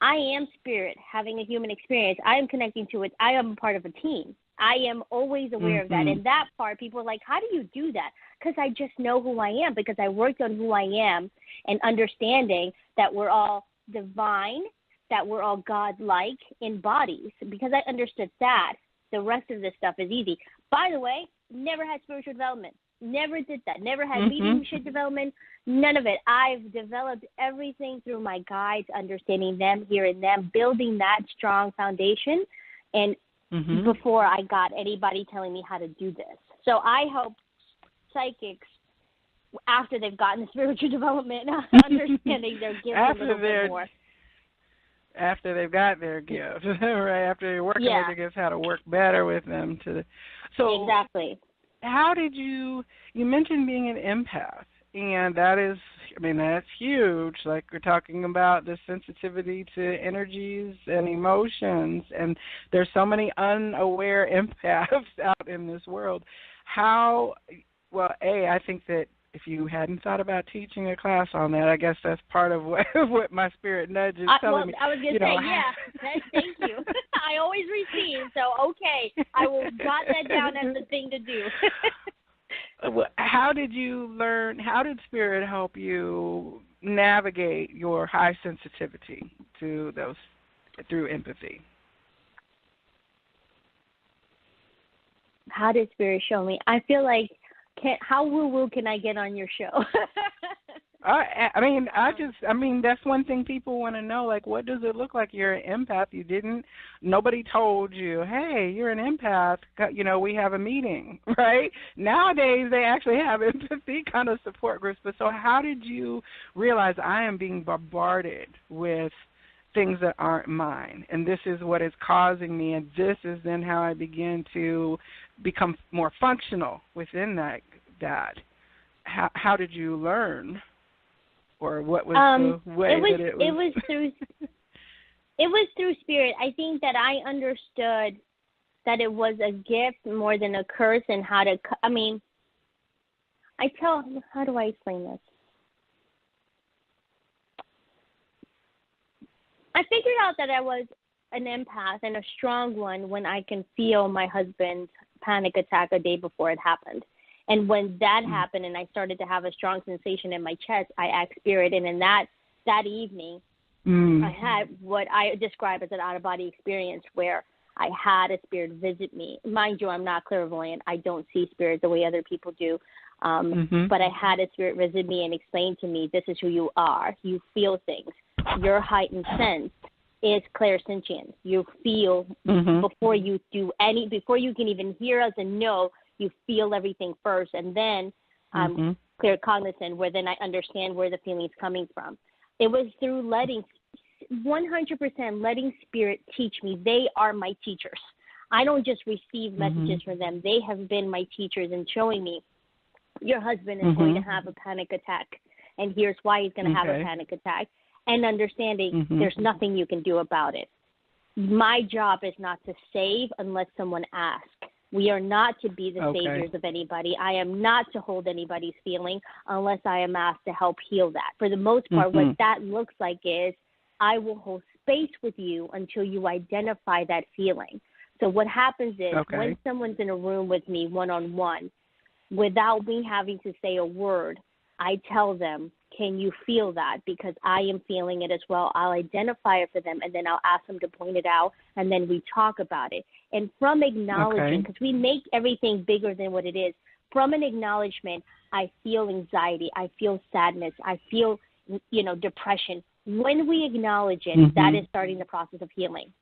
Speaker 2: I am Spirit having a human experience. I am connecting to it. I am a part of a team. I am always aware of that. And that part, people are like, how do you do that? Because I just know who I am, because I worked on who I am and understanding that we're all divine, that we're all God-like in bodies. Because I understood that, the rest of this stuff is easy. By the way, never had spiritual development. Never did that. Never had mediumship development. None of it. I've developed everything through my guides, understanding them, hearing them, building that strong foundation, and before I got anybody telling me how to do this. So I help psychics, after they've gotten the spiritual development, understanding their gifts a little bit more.
Speaker 1: After they've got their gifts, right? After they're working with their gifts, how to work better with them. So
Speaker 2: exactly.
Speaker 1: How did you mentioned being an empath, and that's huge. Like, we're talking about the sensitivity to energies and emotions, and there's so many unaware empaths out in this world. I think that if you hadn't thought about teaching a class on that, I guess that's part of what my spirit nudge is telling me.
Speaker 2: I was going to say, thank you. I always receive, so okay, I will jot that down as the thing to do.
Speaker 1: How did you learn, how did Spirit help you navigate your high sensitivity to those through empathy?
Speaker 2: How did Spirit show me? I feel like, how woo-woo can I get on your show?
Speaker 1: That's one thing people want to know. Like, what does it look like you're an empath? Nobody told you, hey, you're an empath. We have a meeting, right? Nowadays, they actually have empathy kind of support groups. But so how did you realize I am being bombarded with things that aren't mine, and this is what is causing me, and this is then how I begin to become more functional within that. How did you learn, or what was the way that it was?
Speaker 2: It was through Spirit. I think that I understood that it was a gift more than a curse, and how do I explain this? I figured out that I was an empath, and a strong one, when I can feel my husband's panic attack a day before it happened. And when that happened and I started to have a strong sensation in my chest, I asked Spirit. And in that evening, I had what I describe as an out-of-body experience where I had a spirit visit me. Mind you, I'm not clairvoyant. I don't see spirit the way other people do. But I had a spirit visit me and explain to me, this is who you are. You feel things. Your heightened sense is clairsentience. You feel before you can even hear us and know, you feel everything first. And then I'm clear cognizant, where then I understand where the feeling's coming from. It was through 100% letting Spirit teach me. They are my teachers. I don't just receive messages from them. They have been my teachers in showing me, your husband is going to have a panic attack, and here's why he's going to have a panic attack, and understanding there's nothing you can do about it. My job is not to save unless someone asks. We are not to be the saviors of anybody. I am not to hold anybody's feeling unless I am asked to help heal that. For the most part, what that looks like is I will hold space with you until you identify that feeling. So what happens is when someone's in a room with me one-on-one, without me having to say a word, I tell them, can you feel that? Because I am feeling it as well. I'll identify it for them, and then I'll ask them to point it out, and then we talk about it. And from acknowledging, because we make everything bigger than what it is, from an acknowledgement, I feel anxiety, I feel sadness, I feel, depression. When we acknowledge it, that is starting the process of healing.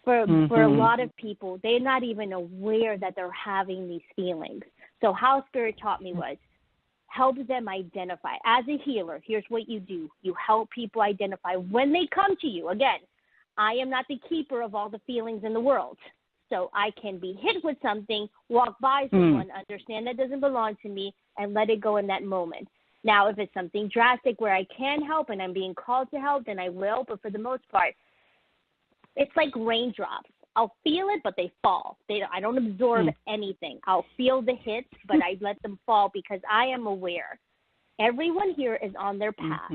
Speaker 2: For a lot of people, they're not even aware that they're having these feelings. So how Spirit taught me was, help them identify. As a healer, here's what you do. You help people identify when they come to you. Again, I am not the keeper of all the feelings in the world. So I can be hit with something, walk by someone, understand that doesn't belong to me, and let it go in that moment. Now, if it's something drastic where I can help and I'm being called to help, then I will. But for the most part, it's like raindrops. I'll feel it, but they fall. I don't absorb anything. I'll feel the hits, but I let them fall because I am aware. Everyone here is on their path.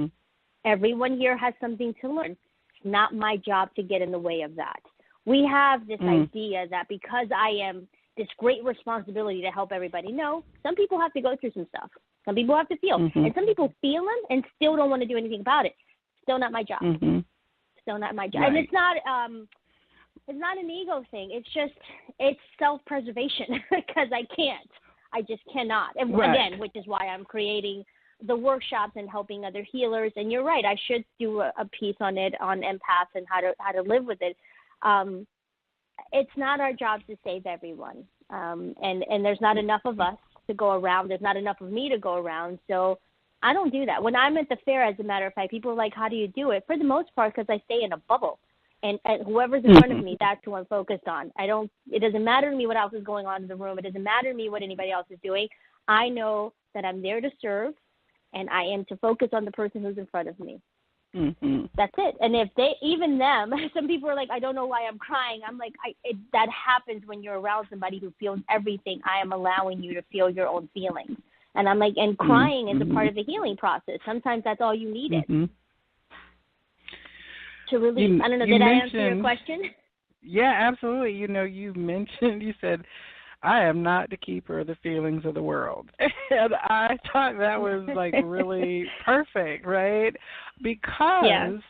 Speaker 2: Everyone here has something to learn. It's not my job to get in the way of that. We have this idea that because I am this great responsibility to help everybody. No, some people have to go through some stuff. Some people have to feel. And some people feel them and still don't want to do anything about it. Still not my job. Still not my job.
Speaker 1: Right.
Speaker 2: And it's not an ego thing. It's self-preservation because I can't. I just cannot. And again, which is why I'm creating the workshops and helping other healers. And you're right. I should do a piece on it, on empaths and how to live with it. It's not our job to save everyone. And there's not enough of us to go around. There's not enough of me to go around. So I don't do that. When I'm at the fair, as a matter of fact, people are like, how do you do it? For the most part, because I stay in a bubble. And whoever's in front of me, that's who I'm focused on. It doesn't matter to me what else is going on in the room. It doesn't matter to me what anybody else is doing. I know that I'm there to serve, and I am to focus on the person who's in front of me. That's it. And if some people are like, I don't know why I'm crying. I'm like, that happens when you're around somebody who feels everything. I am allowing you to feel your own feelings. And I'm like, and crying is a part of the healing process. Sometimes that's all you needed. To release. I don't know, did I answer your question?
Speaker 1: Yeah, absolutely. You said, I am not the keeper of the feelings of the world. And I thought that was like really perfect, right? Because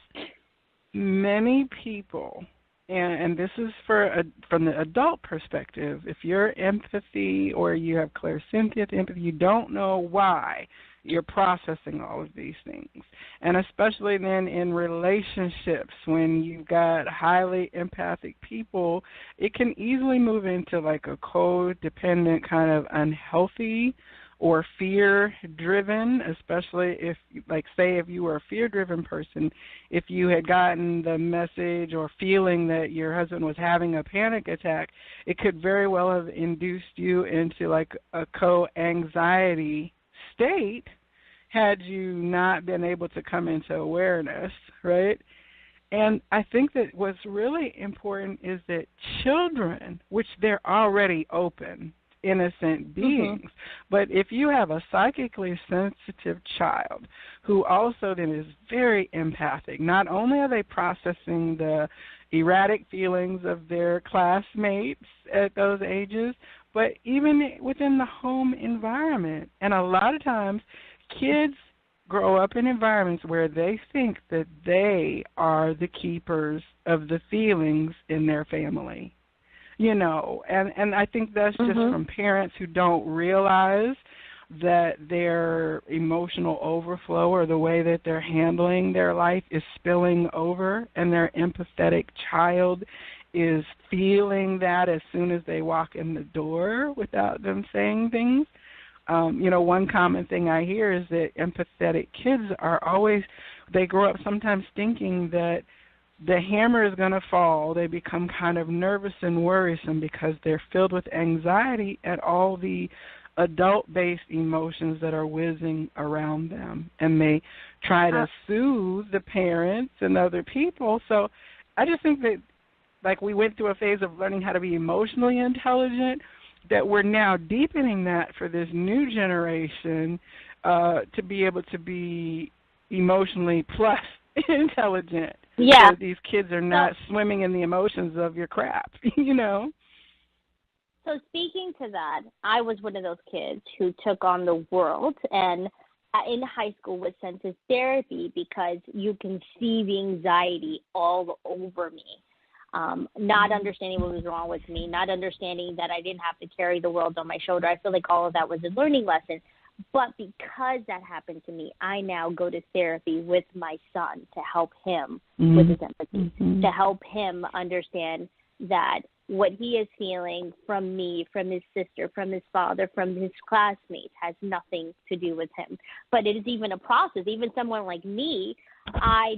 Speaker 1: many people, and this is from the adult perspective, if you're empathy or you have clairsentient empathy, you don't know why you're processing all of these things. And especially then in relationships, when you've got highly empathic people, it can easily move into like a codependent kind of unhealthy or fear-driven, especially if, like, say if you were a fear-driven person, if you had gotten the message or feeling that your husband was having a panic attack, it could very well have induced you into like a co-anxiety state had you not been able to come into awareness, right? And I think that what's really important is that children, which they're already open, innocent beings, but if you have a psychically sensitive child who also then is very empathic, not only are they processing the erratic feelings of their classmates at those ages, but even within the home environment. And a lot of times kids grow up in environments where they think that they are the keepers of the feelings in their family. And I think that's just from parents who don't realize that their emotional overflow or the way that they're handling their life is spilling over, and their empathetic child is feeling that as soon as they walk in the door without them saying things. One common thing I hear is that empathetic kids they grow up sometimes thinking that the hammer is going to fall. They become kind of nervous and worrisome because they're filled with anxiety at all the adult-based emotions that are whizzing around them. And they try to soothe the parents and other people. So I just think that, like, we went through a phase of learning how to be emotionally intelligent, that we're now deepening that for this new generation to be able to be emotionally plus intelligent.
Speaker 2: Yeah.
Speaker 1: So these kids are not swimming in the emotions of your crap,
Speaker 2: So speaking to that, I was one of those kids who took on the world, and in high school was sent to therapy because you can see the anxiety all over me. Not understanding what was wrong with me, not understanding that I didn't have to carry the world on my shoulder. I feel like all of that was a learning lesson. But because that happened to me, I now go to therapy with my son to help him with his empathy, to help him understand that what he is feeling from me, from his sister, from his father, from his classmates has nothing to do with him. But it is even a process. Even someone like me, I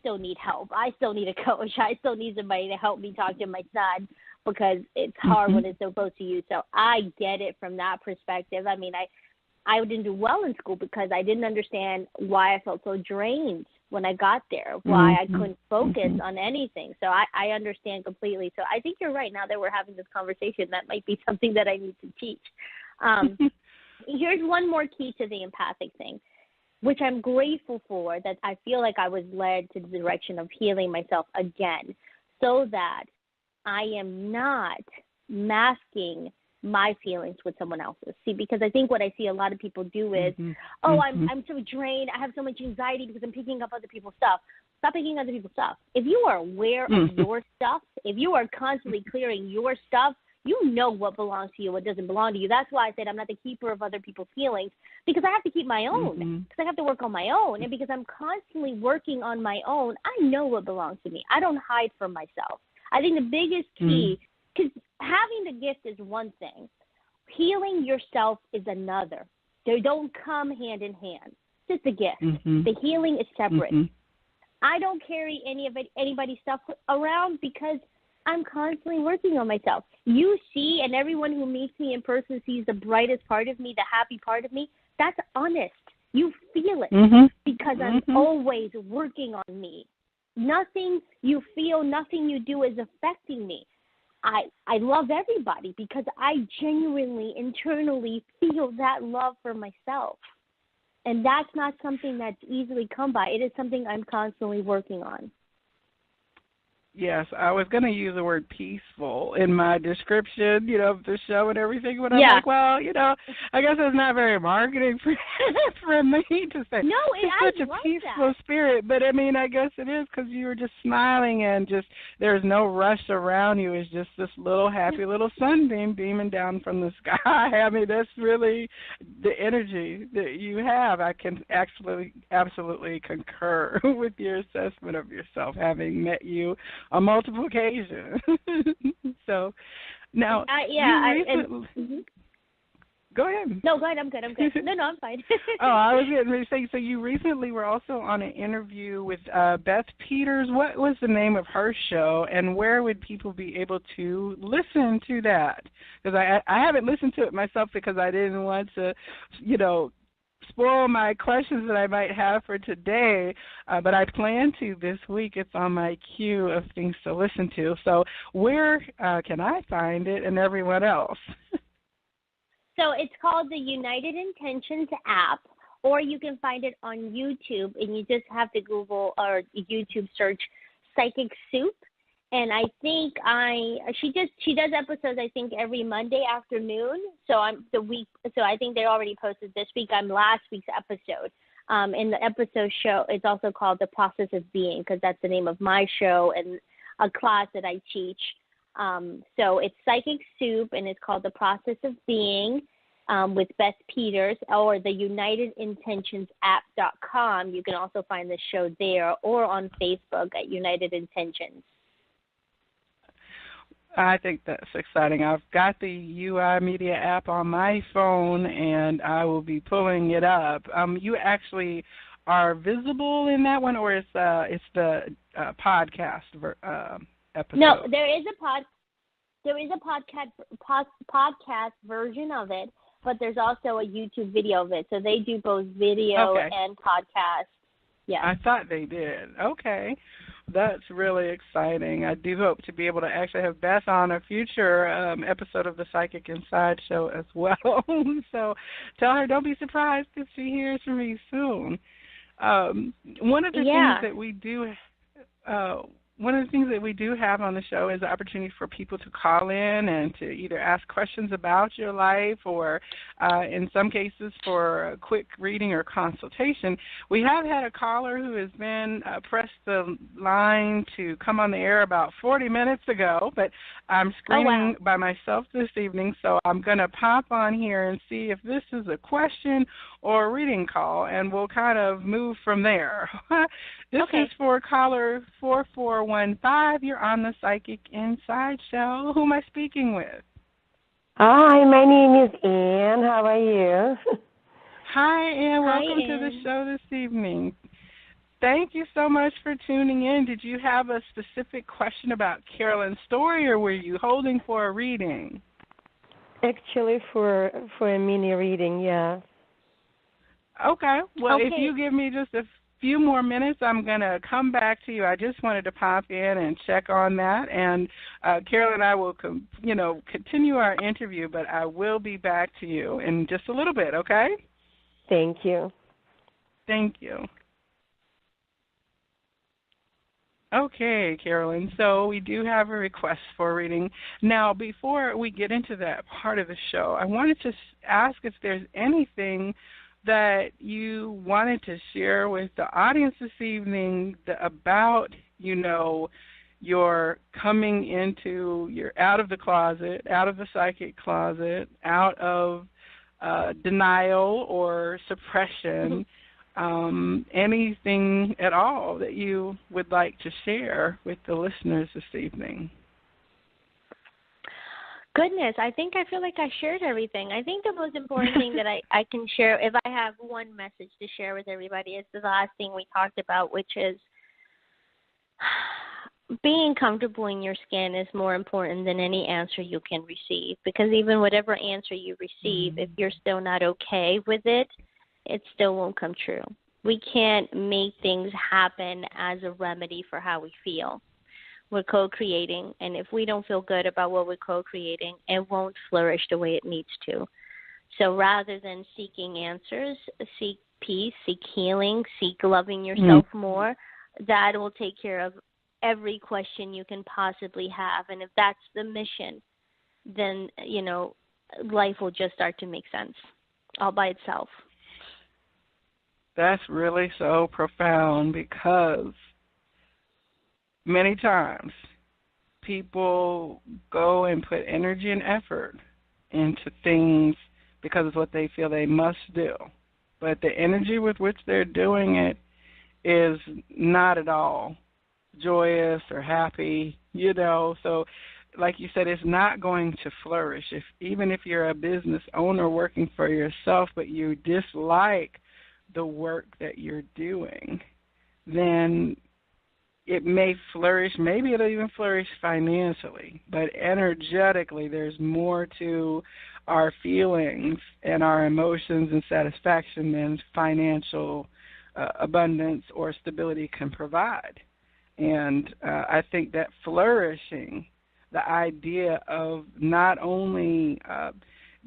Speaker 2: still need help. I still need a coach. I still need somebody to help me talk to my son because it's hard when it's so close to you. So I get it from that perspective. I mean, I didn't do well in school because I didn't understand why I felt so drained when I got there, why I couldn't focus on anything. So I understand completely. So I think you're right. Now that we're having this conversation, that might be something that I need to teach. Here's one more key to the empathic thing, which I'm grateful for, that I feel like I was led to the direction of healing myself again so that I am not masking my feelings with someone else's. See, because I think what I see a lot of people do is, I'm so drained, I have so much anxiety because I'm picking up other people's stuff. Stop picking other people's stuff. If you are aware of your stuff, if you are constantly clearing your stuff, you know what belongs to you, what doesn't belong to you. That's why I said I'm not the keeper of other people's feelings, because I have to keep my own, because I have to work on my own. And because I'm constantly working on my own, I know what belongs to me. I don't hide from myself. I think the biggest key, because having the gift is one thing. Healing yourself is another. They don't come hand in hand. It's just a gift. The healing is separate. I don't carry anybody's stuff around because I'm constantly working on myself. You see, and everyone who meets me in person sees the brightest part of me, the happy part of me. That's honest. You feel it because I'm always working on me. Nothing you feel, nothing you do is affecting me. I love everybody because I genuinely, internally feel that love for myself. And that's not something that's easily come by. It is something I'm constantly working on.
Speaker 1: Yes, I was going to use the word peaceful in my description, of the show and everything, but I'm like, well, I guess it's not very marketing for me to say.
Speaker 2: No,
Speaker 1: it's such a peaceful spirit, but I mean, I guess it is because you were just smiling and just there's no rush around you. It's just this little happy little sunbeam beaming down from the sky. I mean, that's really the energy that you have. I can absolutely concur with your assessment of yourself, having met you on multiple occasions. So now, go ahead.
Speaker 2: No, go ahead. I'm good. No, I'm fine.
Speaker 1: I was going to say, so you recently were also on an interview with Beth Peters. What was the name of her show, and where would people be able to listen to that? Because I haven't listened to it myself because I didn't want to, spoil my questions that I might have for today, but I plan to this week. It's on my queue of things to listen to. So where can I find it and everyone else?
Speaker 2: So it's called the United Intentions app, or you can find it on YouTube, and you just have to Google or YouTube search Psychic Soup, And I think she does episodes I think every Monday afternoon. So I think they already posted this week. I'm last week's episode. In the episode show, it's also called The Process of Being, because that's the name of my show and a class that I teach. So it's Psychic Soup, and it's called The Process of Being, with Beth Peters, or the UnitedIntentionsApp.com. You can also find the show there, or on Facebook at United Intentions.
Speaker 1: I think that's exciting. I've got the UI Media app on my phone, and I will be pulling it up. You actually are visible in that one, or it's the podcast episode?
Speaker 2: No, there is a podcast version of it, but there's also a YouTube video of it. So they do both video and podcast. Yeah.
Speaker 1: I thought they did. Okay. That's really exciting. I do hope to be able to actually have Beth on a future episode of the Psychic Inside show as well. So tell her, don't be surprised if she hears from me soon. One of the things that we do have on the show is the opportunity for people to call in and to either ask questions about your life, or in some cases for a quick reading or consultation. We have had a caller who has been pressed the line to come on the air about 40 minutes ago, but I'm screening by myself this evening, so I'm going to pop on here and see if this is a question or a reading call, and we'll kind of move from there. This is for caller 4415. You're on the Psychic Inside show. Who am I speaking with?
Speaker 3: Hi, my name is Ann. How are you?
Speaker 1: Hi, Ann. Welcome to the show this evening. Thank you so much for tuning in. Did you have a specific question about Carolyn's story, or were you holding for a reading?
Speaker 3: Actually, for a mini reading, yeah.
Speaker 1: Okay. Well, if you give me just a few more minutes, I'm going to come back to you. I just wanted to pop in and check on that. And Carolyn and I will, continue our interview, but I will be back to you in just a little bit, okay?
Speaker 3: Thank you.
Speaker 1: Thank you. Okay, Carolyn, so we do have a request for a reading. Now, before we get into that part of the show, I wanted to ask if there's anything that you wanted to share with the audience this evening about, your coming into, you're out of the closet, out of the psychic closet, out of denial or suppression. Anything at all that you would like to share with the listeners this evening?
Speaker 2: Goodness, I feel like I shared everything. I think the most important thing that I can share, if I have one message to share with everybody, is the last thing we talked about, which is being comfortable in your skin is more important than any answer you can receive. Because even whatever answer you receive, if you're still not okay with it, it still won't come true. We can't make things happen as a remedy for how we feel. We're co-creating, and if we don't feel good about what we're co-creating, it won't flourish the way it needs to. So rather than seeking answers, seek peace, seek healing, seek loving yourself more. That will take care of every question you can possibly have. And if that's the mission, then, life will just start to make sense all by itself.
Speaker 1: That's really so profound, because many times people go and put energy and effort into things because it's what they feel they must do. But the energy with which they're doing it is not at all joyous or happy, So like you said, it's not going to flourish. Even if you're a business owner working for yourself, but you dislike the work that you're doing, then it may flourish. Maybe it'll even flourish financially, but energetically there's more to our feelings and our emotions and satisfaction than financial abundance or stability can provide. And I think that flourishing, the idea of not only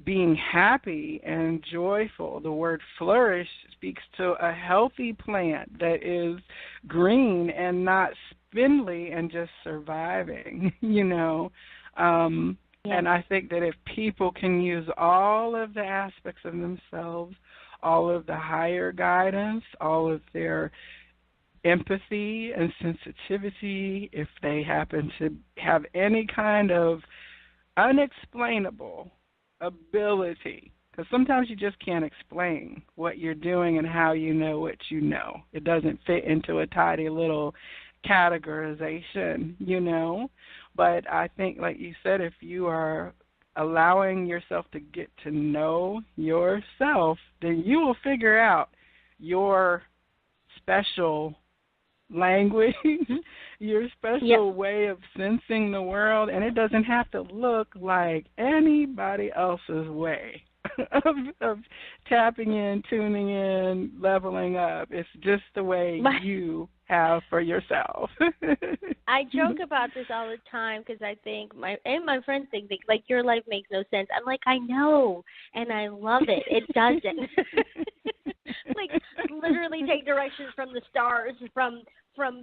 Speaker 1: being happy and joyful, the word flourish speaks to a healthy plant that is green and not spindly and just surviving, And I think that if people can use all of the aspects of themselves, all of the higher guidance, all of their empathy and sensitivity, if they happen to have any kind of unexplainable ability, because sometimes you just can't explain what you're doing and how you know what you know. It doesn't fit into a tidy little categorization, But I think, like you said, if you are allowing yourself to get to know yourself, then you will figure out your special language, your special way of sensing the world, and it doesn't have to look like anybody else's way of tapping in, tuning in, leveling up. It's just the way you have for yourself.
Speaker 2: I joke about this all the time because I think my friends think like your life makes no sense. I'm like, I know, and I love it. It doesn't. Like literally take directions from the stars, from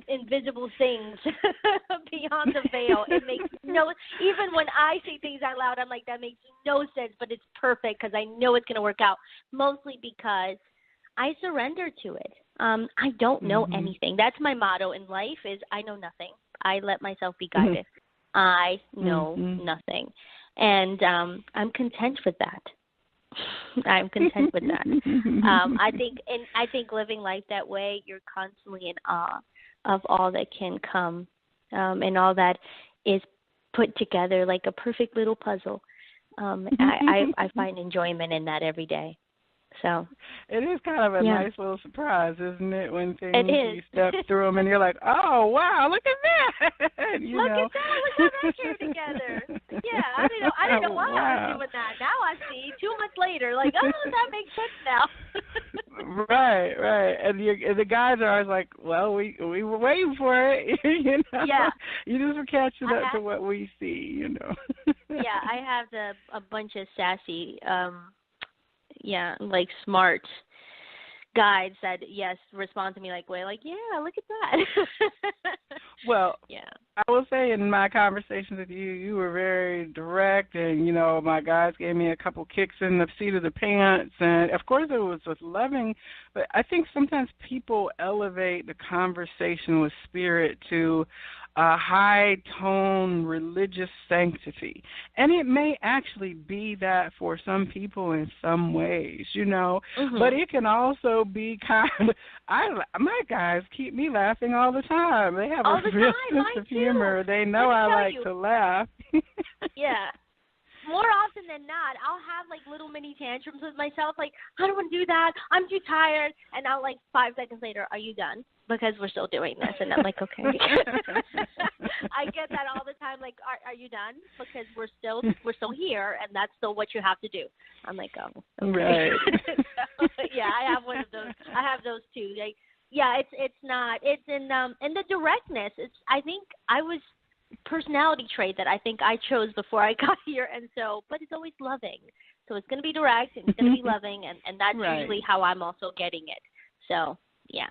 Speaker 2: invisible things beyond the veil. It makes even when I say things out loud, I'm like, that makes no sense, but it's perfect because I know it's going to work out, mostly because I surrender to it. I don't know anything. That's my motto in life is I know nothing. I let myself be guided. I know nothing. And I'm content with that. I'm content with that. I think living life that way, you're constantly in awe of all that can come, and all that is put together like a perfect little puzzle. I find enjoyment in that every day. So
Speaker 1: it is kind of a nice little surprise, isn't it? When you step through them and you're like, oh wow, look at that!
Speaker 2: Look at that! Look how that came together. Yeah, I didn't know why I was doing that. Now I see. 2 months later, like, oh, that makes sense now.
Speaker 1: Right. And the guys are always like, well, we were waiting for it,
Speaker 2: Yeah.
Speaker 1: You just were catching up to what we see,
Speaker 2: Yeah, I have a bunch of sassy, like smart guides that respond to me like yeah, look at that.
Speaker 1: Well, I will say in my conversations with you, you were very direct, and my guys gave me a couple kicks in the seat of the pants, and of course it was with loving, but I think sometimes people elevate the conversation with spirit to a high-tone religious sanctity. And it may actually be that for some people in some ways, but it can also be kind of, my guys keep me laughing all the time. They have a real sense of humor. They know I like to laugh.
Speaker 2: Yeah. More often than not, I'll have like little mini tantrums with myself, like, I don't want to do that, I'm too tired, and I'll 5 seconds later, are you done? Because we're still doing this, and I'm like, okay. I get that all the time, like, are you done? Because we're still here, and that's still what you have to do. I'm like, oh, okay.
Speaker 1: Right.
Speaker 2: So, yeah, I have one of those. I have those too. Like, yeah, it's in the directness. I think I was personality trait that I think I chose before I got here, and so, but it's always loving. So it's going to be direct, and it's going to be loving, and that's usually how I'm also getting it. So, yeah.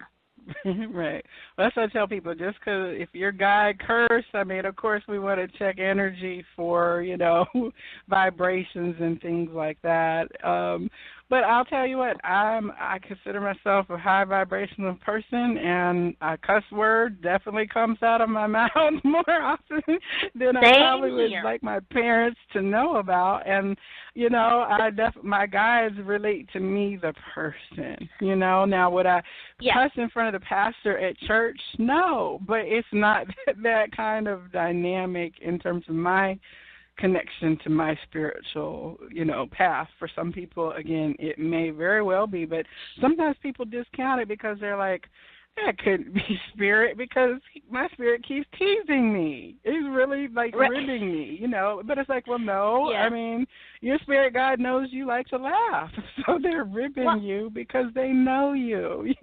Speaker 1: Right. Well, that's what I tell people. Just because if your guy cursed, I mean, of course we want to check energy for, vibrations and things like that. But I'll tell you what, I consider myself a high vibrational person, and a cuss word definitely comes out of my mouth more often than I probably would like my parents to know about. And my guys relate to me, the person. Now would I cuss in front of the pastor at church? No, but it's not that kind of dynamic in terms of my connection to my spiritual, path. For some people, again, it may very well be, but sometimes people discount it because they're like, that couldn't be spirit because my spirit keeps teasing me. It's really ribbing me, But it's like, well, no. Yeah. I mean, your spirit guide knows you like to laugh, so they're ribbing you because they know you,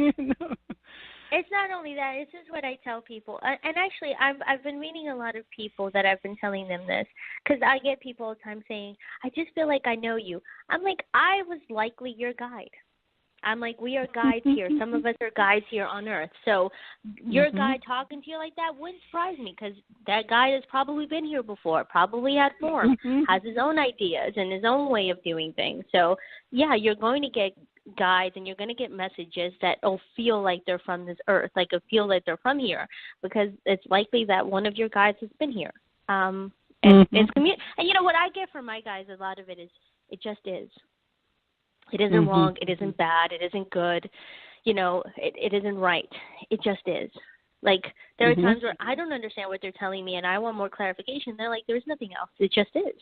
Speaker 2: It's not only that, it's just what I tell people. And actually, I've been meeting a lot of people that I've been telling them this, because I get people all the time saying, I just feel like I know you. I'm like, I was likely your guide. I'm like, we are guides here. Some of us are guides here on Earth. So your guide talking to you like that wouldn't surprise me, because that guide has probably been here before, probably had form, has his own ideas and his own way of doing things. So, yeah, you're going to get guides and you're going to get messages that will feel like they're from this Earth, like it'll feel like they're from here, because it's likely that one of your guides has been here. And it's and you know what I get from my guys, a lot of it is, it just is. It isn't wrong. It isn't bad. It isn't good. You know, it isn't right. It just is. Like, there are times where I don't understand what they're telling me and I want more clarification. They're like, there's nothing else. It just is.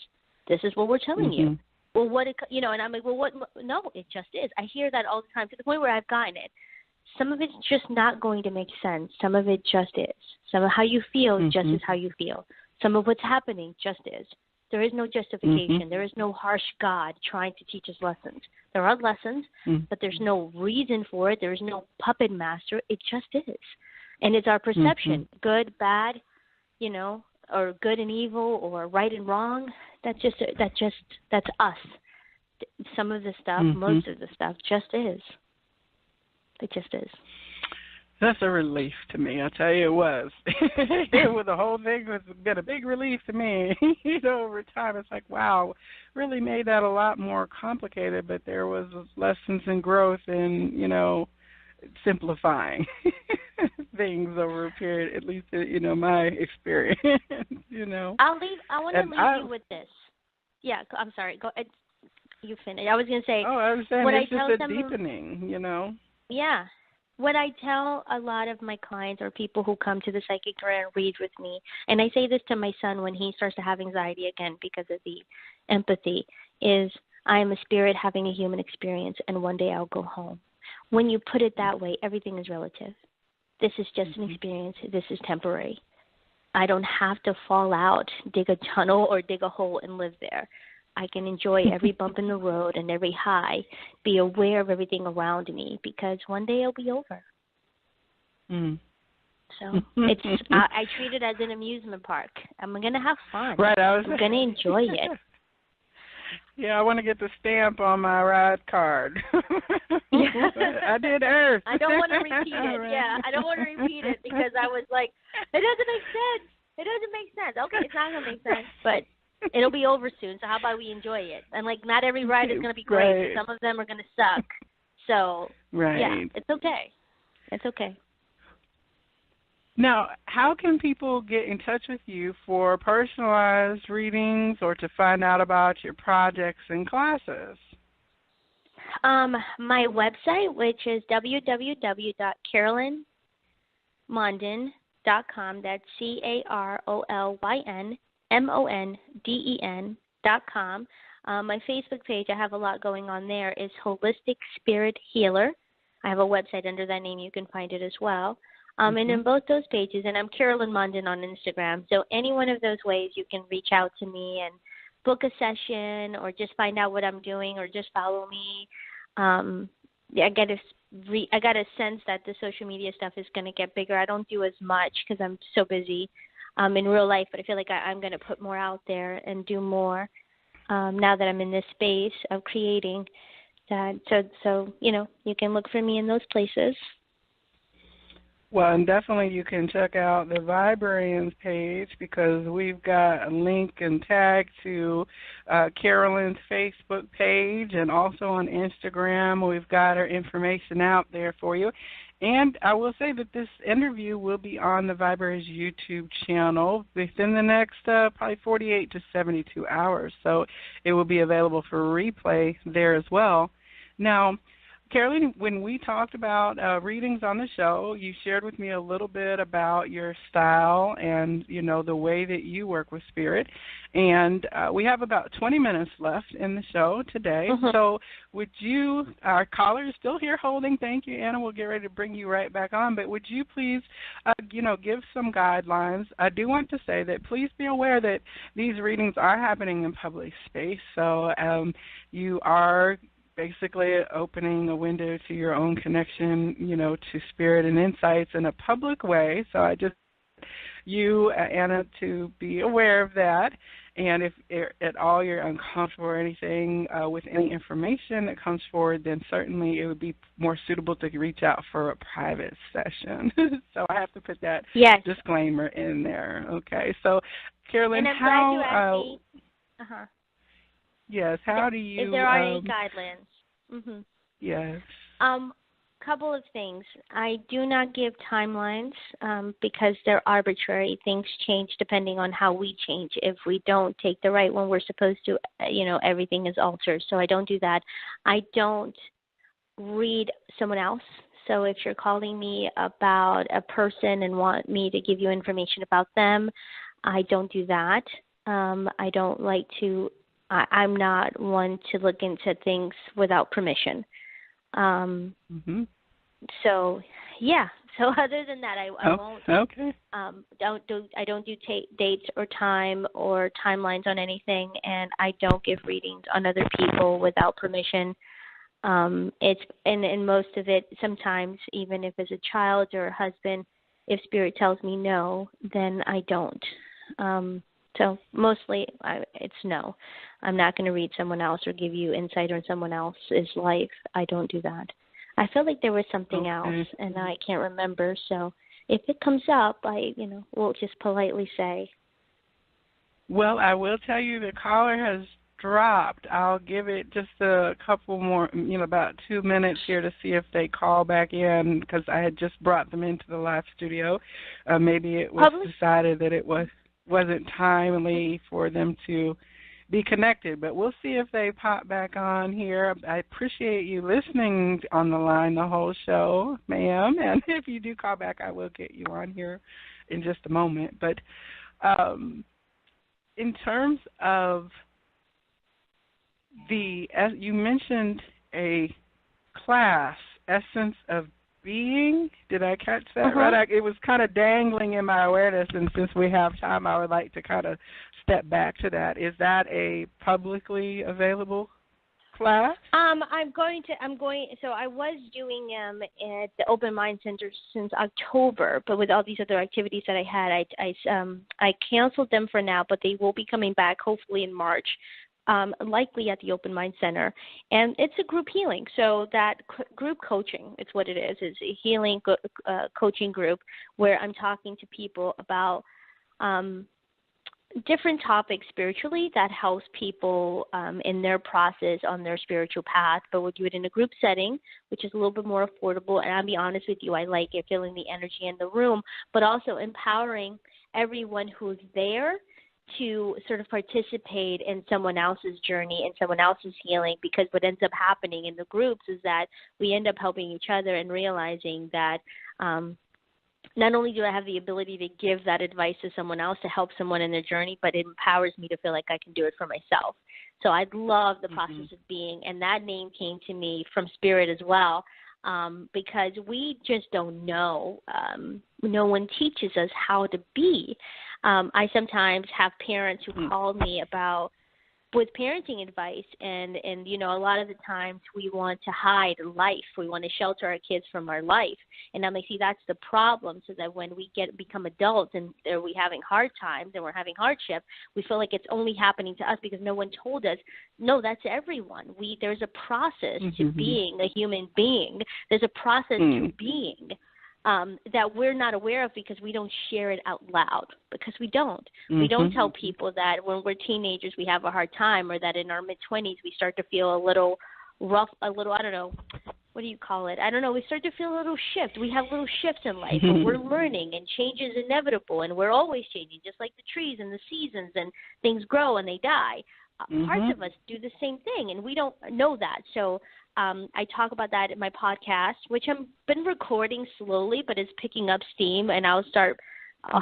Speaker 2: This is what we're telling you. Well, and I'm like, well, what? No, it just is. I hear that all the time, to the point where I've gotten it. Some of it's just not going to make sense. Some of it just is. Some of how you feel just is how you feel. Some of what's happening just is. There is no justification. There is no harsh God trying to teach us lessons. There are lessons, but there's no reason for it. There is no puppet master. It just is. And it's our perception, good, bad, you know, or good and evil, or right and wrong. That's us. Some of the stuff, most of the stuff just is. It just is.
Speaker 1: That's a relief to me. I tell you, it was. The whole thing has been a big relief to me. You know, over time, it's like, wow, really made that a lot more complicated. But there was lessons in growth and, you know, simplifying things over a period. At least, you know, my experience. You know. I
Speaker 2: want to leave you with this. Yeah, I'm sorry. Go. You finish. I was going to say.
Speaker 1: Oh, I was saying it's just a deepening. You know.
Speaker 2: Yeah. What I tell a lot of my clients or people who come to the psychic career and read with me, and I say this to my son when he starts to have anxiety again because of the empathy, is I am a spirit having a human experience, and one day I'll go home. When you put it that way, everything is relative. This is just an experience. This is temporary. I don't have to fall out, dig a tunnel, or dig a hole and live there. I can enjoy every bump in the road and every high, be aware of everything around me, because one day it'll be over. So it's I treat it as an amusement park. I'm going to have fun.
Speaker 1: Right,
Speaker 2: I'm going to enjoy it.
Speaker 1: Yeah, I want to get the stamp on my ride card. I did Earth.
Speaker 2: I don't want to repeat it. Right. Yeah, I don't want to repeat it because I was like, it doesn't make sense. It doesn't make sense. Okay, it's not going to make sense, but it'll be over soon, so how about we enjoy it? And, like, not every ride is going to be great. Right. Some of them are going to suck. So, yeah, it's okay. It's okay.
Speaker 1: Now, how can people get in touch with you for personalized readings or to find out about your projects and classes?
Speaker 2: My website, which is www.carolynmonden.com. That's CarolynMonden.com. My Facebook page, I have a lot going on there, is Holistic Spirit Healer. I have a website under that name. You can find it as well. And in both those pages, and I'm Carolyn Monden on Instagram, so any one of those ways you can reach out to me and book a session or just find out what I'm doing or just follow me. I got a sense that the social media stuff is going to get bigger. I don't do as much because I'm so busy in real life, but I feel like I'm going to put more out there and do more now that I'm in this space of creating that. So you know, you can look for me in those places.
Speaker 1: Well, and definitely you can check out the Viberarians page because we've got a link and tag to Carolyn's Facebook page, and also on Instagram we've got her information out there for you. And I will say that this interview will be on the Viberarians YouTube channel within the next probably 48 to 72 hours. So it will be available for replay there as well. Now, Carolyn, when we talked about readings on the show, you shared with me a little bit about your style and, you know, the way that you work with spirit. And we have about 20 minutes left in the show today. So would you, our caller is still here holding. Thank you, Anna. We'll get ready to bring you right back on. But would you please, you know, give some guidelines? I do want to say that please be aware that these readings are happening in public space. So you are basically opening a window to your own connection, you know, to spirit and insights in a public way. So I just you, Anna, to be aware of that. And if at all you're uncomfortable or anything with any information that comes forward, then certainly it would be more suitable to reach out for a private session. So I have to put that disclaimer in there. Okay. So, Carolyn,
Speaker 2: and I'm glad you asked me.
Speaker 1: Yes. How do you?
Speaker 2: If there are any guidelines.
Speaker 1: Yes.
Speaker 2: Couple of things. I do not give timelines because they're arbitrary. Things change depending on how we change. If we don't take the right one we're supposed to, everything is altered. So I don't do that. I don't read someone else. So if you're calling me about a person and want me to give you information about them, I don't do that. I don't like to, I'm not one to look into things without permission. So yeah. So other than that, I won't.
Speaker 1: Okay.
Speaker 2: I don't do dates or time or timelines on anything, and I don't give readings on other people without permission. It's and most of it, sometimes even if it's a child or a husband, if spirit tells me no, then I don't. So mostly it's no. I'm not going to read someone else or give you insight on someone else's life. I don't do that. I feel like there was something else, and I can't remember. So if it comes up, we'll just politely say.
Speaker 1: Well, I will tell you the caller has dropped. I'll give it just a couple more, about 2 minutes here to see if they call back in, because I had just brought them into the live studio. Maybe it was decided that it wasn't timely for them to be connected, but we'll see if they pop back on here. I appreciate you listening on the line the whole show, ma'am, and if you do call back, I will get you on here in just a moment. But in terms of you mentioned a class, Essence of Being. Did I catch that right? It was kind of dangling in my awareness, and since we have time, I would like to kind of step back to that. Is that a publicly available class?
Speaker 2: So I was doing them at the Open Mind Center since October, but with all these other activities that I had, I canceled them for now, but they will be coming back hopefully in March. Likely at the Open Mind Center. And it's a group healing. So that group coaching, it's what it is. It's a healing coaching group where I'm talking to people about different topics spiritually that helps people in their process on their spiritual path. But we'll do it in a group setting, which is a little bit more affordable. And I'll be honest with you, I like it, feeling the energy in the room, but also empowering everyone who's there to sort of participate in someone else's journey and someone else's healing, because what ends up happening in the groups is that we end up helping each other and realizing that not only do I have the ability to give that advice to someone else to help someone in their journey, but it empowers me to feel like I can do it for myself. So I love the process of being, and that name came to me from Spirit as well, because we just don't know. No one teaches us how to be. I sometimes have parents who call me with parenting advice, and a lot of the times we want to hide life. We want to shelter our kids from our life. And I'm like, see, that's the problem, so that when we become adults and we're having hard times and we're having hardship, we feel like it's only happening to us because no one told us, no, that's everyone. There's a process to being a human being. There's a process to being. That we're not aware of because we don't share it out loud, because we don't. We don't tell people that when we're teenagers we have a hard time, or that in our mid-20s we start to feel a little rough, I don't know, what do you call it? I don't know, we start to feel a little shift. We have little shifts in life, but we're learning, and change is inevitable, and we're always changing, just like the trees and the seasons, and things grow and they die. Parts of us do the same thing, and we don't know that. So I talk about that in my podcast, which I've been recording slowly, but it's picking up steam, and I'll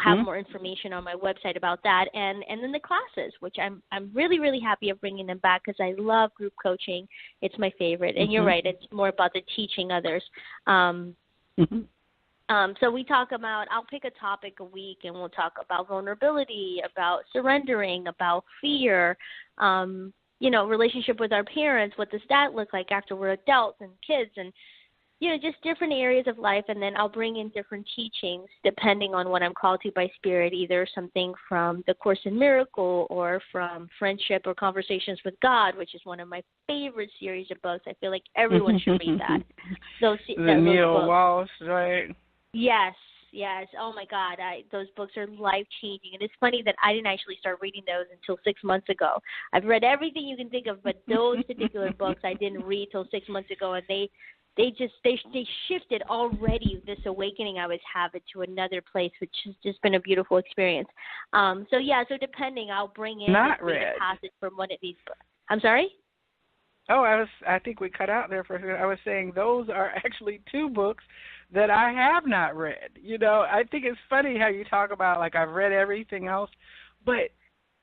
Speaker 2: have more information on my website about that, and then the classes, which I'm really, really happy of bringing them back, because I love group coaching. It's my favorite, and you're right, it's more about the teaching others. So we talk about, I'll pick a topic a week, and we'll talk about vulnerability, about surrendering, about fear, relationship with our parents. What does that look like after we're adults and kids? And just different areas of life, and then I'll bring in different teachings depending on what I'm called to by Spirit, either something from the Course in Miracle or from Friendship or Conversations with God, which is one of my favorite series of books. I feel like everyone should read that. Those
Speaker 1: Neil
Speaker 2: books.
Speaker 1: Walsh, right?
Speaker 2: Yes. Oh, my God. Those books are life-changing. And it's funny that I didn't actually start reading those until 6 months ago. I've read everything you can think of, but those particular books I didn't read till 6 months ago, and they shifted already this awakening I was having to another place, which has just been a beautiful experience. So depending, I'll bring in a passage from one of these books. I'm sorry?
Speaker 1: Oh, I think we cut out there for a second. I was saying those are actually two books that I have not read. I think it's funny how you talk about, like, I've read everything else, but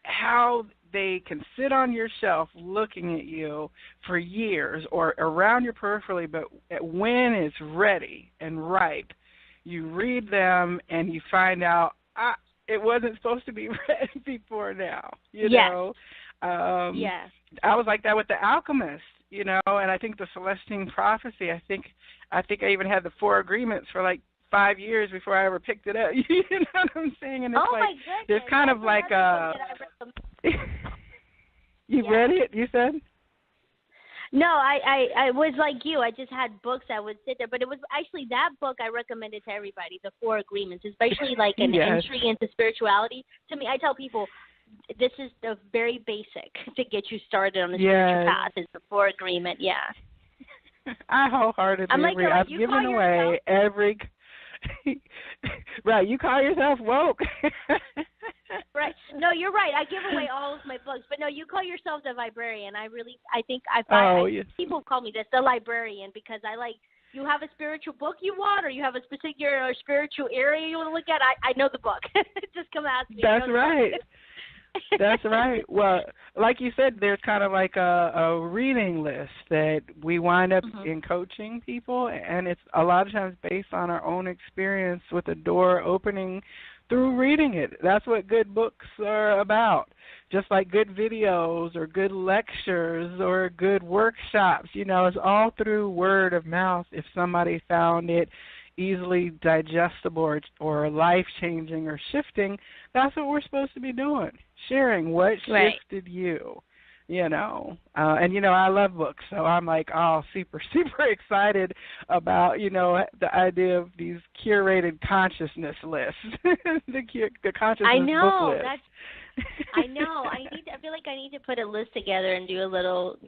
Speaker 1: how they can sit on your shelf looking at you for years or around your peripherally, but when it's ready and ripe, you read them and you find out it wasn't supposed to be read before now, know?
Speaker 2: Yeah.
Speaker 1: I was like that with The Alchemist, and I think the Celestine Prophecy, I think I even had the 4 Agreements for like 5 years before I ever picked it up. You know what I'm saying? And it's
Speaker 2: my goodness.
Speaker 1: there's kind of like You've read it, you said?
Speaker 2: No, I was like you. I just had books I would sit there. But it was actually that book I recommended to everybody, The 4 Agreements, especially like an entry into spirituality. To me, I tell people, this is the very basic to get you started on the spiritual path is The 4 Agreement,
Speaker 1: I wholeheartedly agree. I've given away every... Right, you call yourself woke.
Speaker 2: Right. No, you're right. I give away all of my books, but no, you call yourself the Viberarian. I think people call me this, the librarian, because you have a spiritual book you want, or you have a particular spiritual area you want to look at. I know the book. Just come ask me.
Speaker 1: That's right. That's right. Well, like you said, there's kind of like a reading list that we wind up in coaching people, and it's a lot of times based on our own experience with a door opening through reading it. That's what good books are about. Just like good videos or good lectures or good workshops, it's all through word of mouth. If somebody found it easily digestible or life-changing or shifting, that's what we're supposed to be doing, sharing what shifted you, And, I love books, so I'm like, super, super excited about, the idea of these curated consciousness lists, the consciousness book list.
Speaker 2: I know. I feel like I need to put a list together and do a little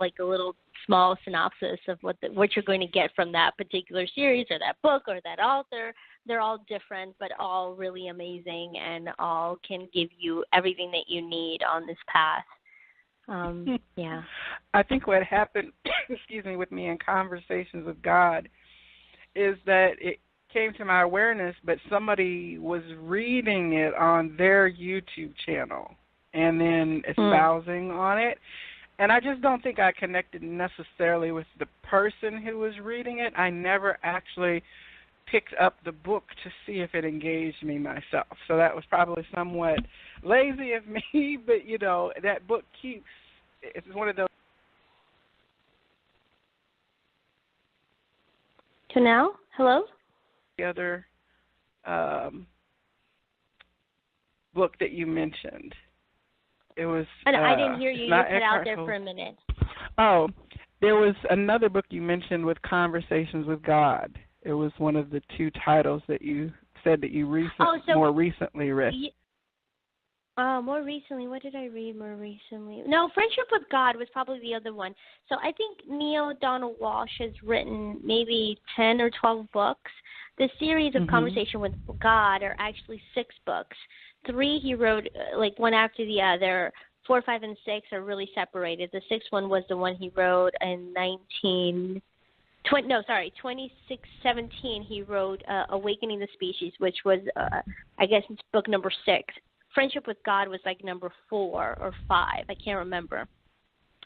Speaker 2: small synopsis of what you're going to get from that particular series or that book or that author. They're all different, but all really amazing, and all can give you everything that you need on this path.
Speaker 1: I think what happened, with me in Conversations with God is that it came to my awareness, but somebody was reading it on their YouTube channel and then espousing on it. And I just don't think I connected necessarily with the person who was reading it. I never actually picked up the book to see if it engaged me myself. So that was probably somewhat lazy of me, but, that book it's one of those.
Speaker 2: To now? Hello?
Speaker 1: The other book that you mentioned. It was.
Speaker 2: I didn't hear you. You cut out there for a minute.
Speaker 1: Oh, there was another book you mentioned with Conversations with God. It was one of the 2 titles that you said that you more recently read.
Speaker 2: More recently, what did I read more recently? No, Friendship with God was probably the other one. So I think Neil Donald Walsh has written maybe 10 or 12 books. The series of Conversation with God are actually 6 books. 3 he wrote, one after the other. 4, 5, and 6 are really separated. The 6th one was the one he wrote in 2017. He wrote Awakening the Species, which was, I guess it's book number 6. Friendship with God was like number 4 or 5. I can't remember.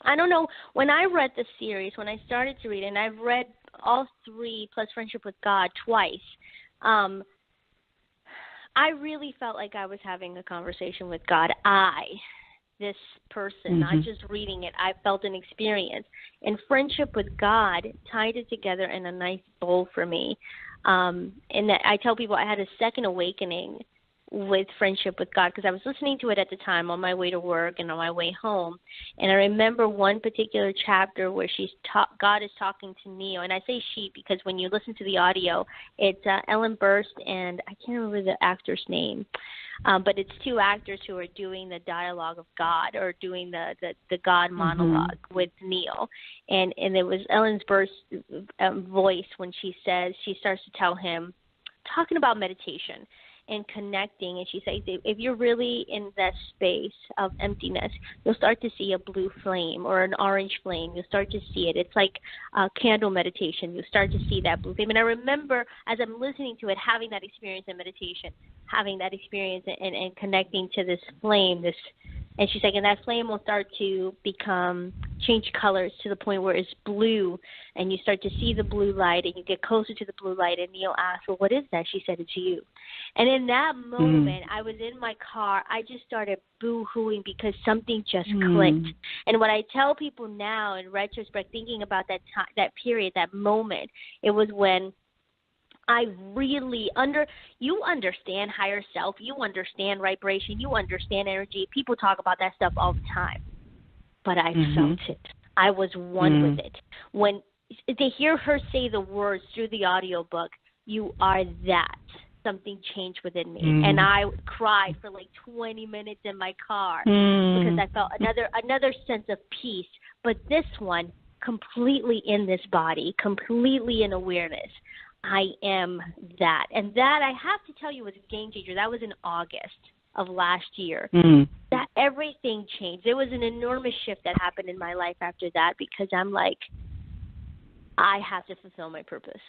Speaker 2: I don't know. When I read the series, when I started to read it, and I've read all 3 plus Friendship with God twice, I really felt like I was having a conversation with God. this person, not just reading it. I felt an experience. And friendship with God tied it together in a nice bowl for me. And that I tell people I had a second awakening with friendship with God, because I was listening to it at the time on my way to work and on my way home. And I remember one particular chapter where God is talking to Neo. And I say she because when you listen to the audio, it's Ellen Burst and I can't remember the actor's name. But it's two actors who are doing the dialogue of God, or doing the God monologue with Neo. And it was Ellen Burst's voice when she starts to tell him, talking about meditation and connecting, and she says, if you're really in that space of emptiness, you'll start to see a blue flame or an orange flame. You'll start to see it. It's like candle meditation. You'll start to see that blue flame. And I remember, as I'm listening to it, having that experience in meditation, having that experience and connecting to this flame, and she's like, and that flame will start to change colors to the point where it's blue, and you start to see the blue light, and you get closer to the blue light. And Neil asked, well, what is that? She said, it's you. And in that moment, I was in my car. I just started boo-hooing because something just clicked. And what I tell people now in retrospect, thinking about that time, that period, that moment, it was when I really you understand higher self, you understand vibration, you understand energy. People talk about that stuff all the time, but I felt it. I was one with it. When they hear her say the words through the audiobook, you are that, something changed within me. And I cried for like 20 minutes in my car because I felt another sense of peace, but this one completely in this body, completely in awareness. I am that. And that, I have to tell you, was a game changer. That was in August of last year. That everything changed. There was an enormous shift that happened in my life after that, because I'm like, I have to fulfill my purpose.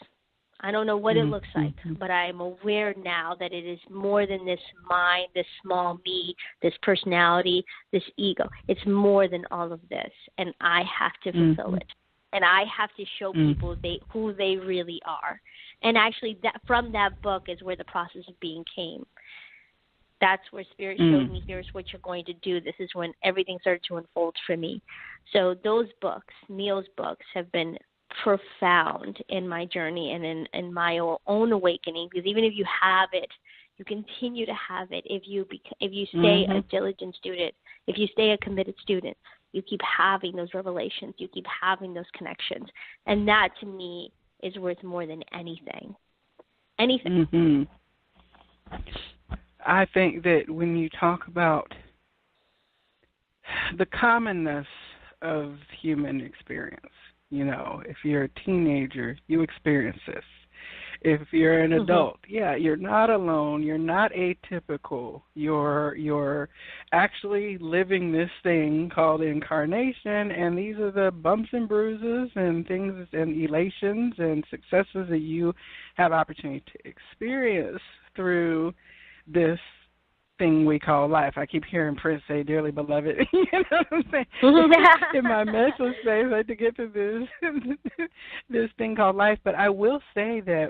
Speaker 2: I don't know what it looks like, but I am aware now that it is more than this mind, this small me, this personality, this ego. It's more than all of this, and I have to fulfill it. And I have to show people who they really are. And actually, from that book is where the process of being came. That's where Spirit showed me, here's what you're going to do. This is when everything started to unfold for me. So those books, Neil's books, have been profound in my journey and in my own awakening. Because even if you have it, you continue to have it. If you stay a diligent student, if you stay a committed student, you keep having those revelations. You keep having those connections. And that, to me, is worth more than anything. Anything.
Speaker 1: I think that when you talk about the commonness of human experience, you know, if you're a teenager, you experience this. If you're an adult, you're not alone. You're not atypical. You're actually living this thing called incarnation, and these are the bumps and bruises and things and elations and successes that you have opportunity to experience through this thing we call life. I keep hearing Prince say, dearly beloved, you know what I'm saying? In my mental space, I had to get to this thing called life. But I will say that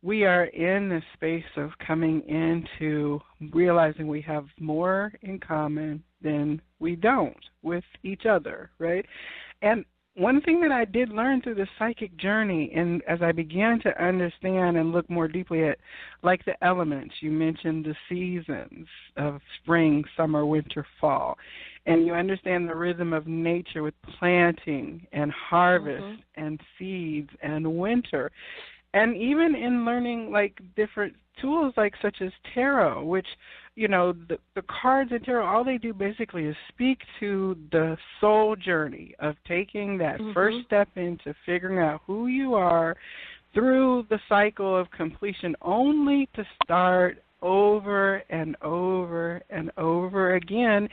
Speaker 1: we are in the space of coming into realizing we have more in common than we don't with each other, right? And one thing that I did learn through the psychic journey, and as I began to understand and look more deeply at, like the elements, you mentioned the seasons of spring, summer, winter, fall, and you understand the rhythm of nature with planting and harvest and seeds and winter. And even in learning like different tools like such as tarot, which, you know, the cards in tarot, all they do basically is speak to the soul journey of taking that first step into figuring out who you are through the cycle of completion, only to start over and over and over again,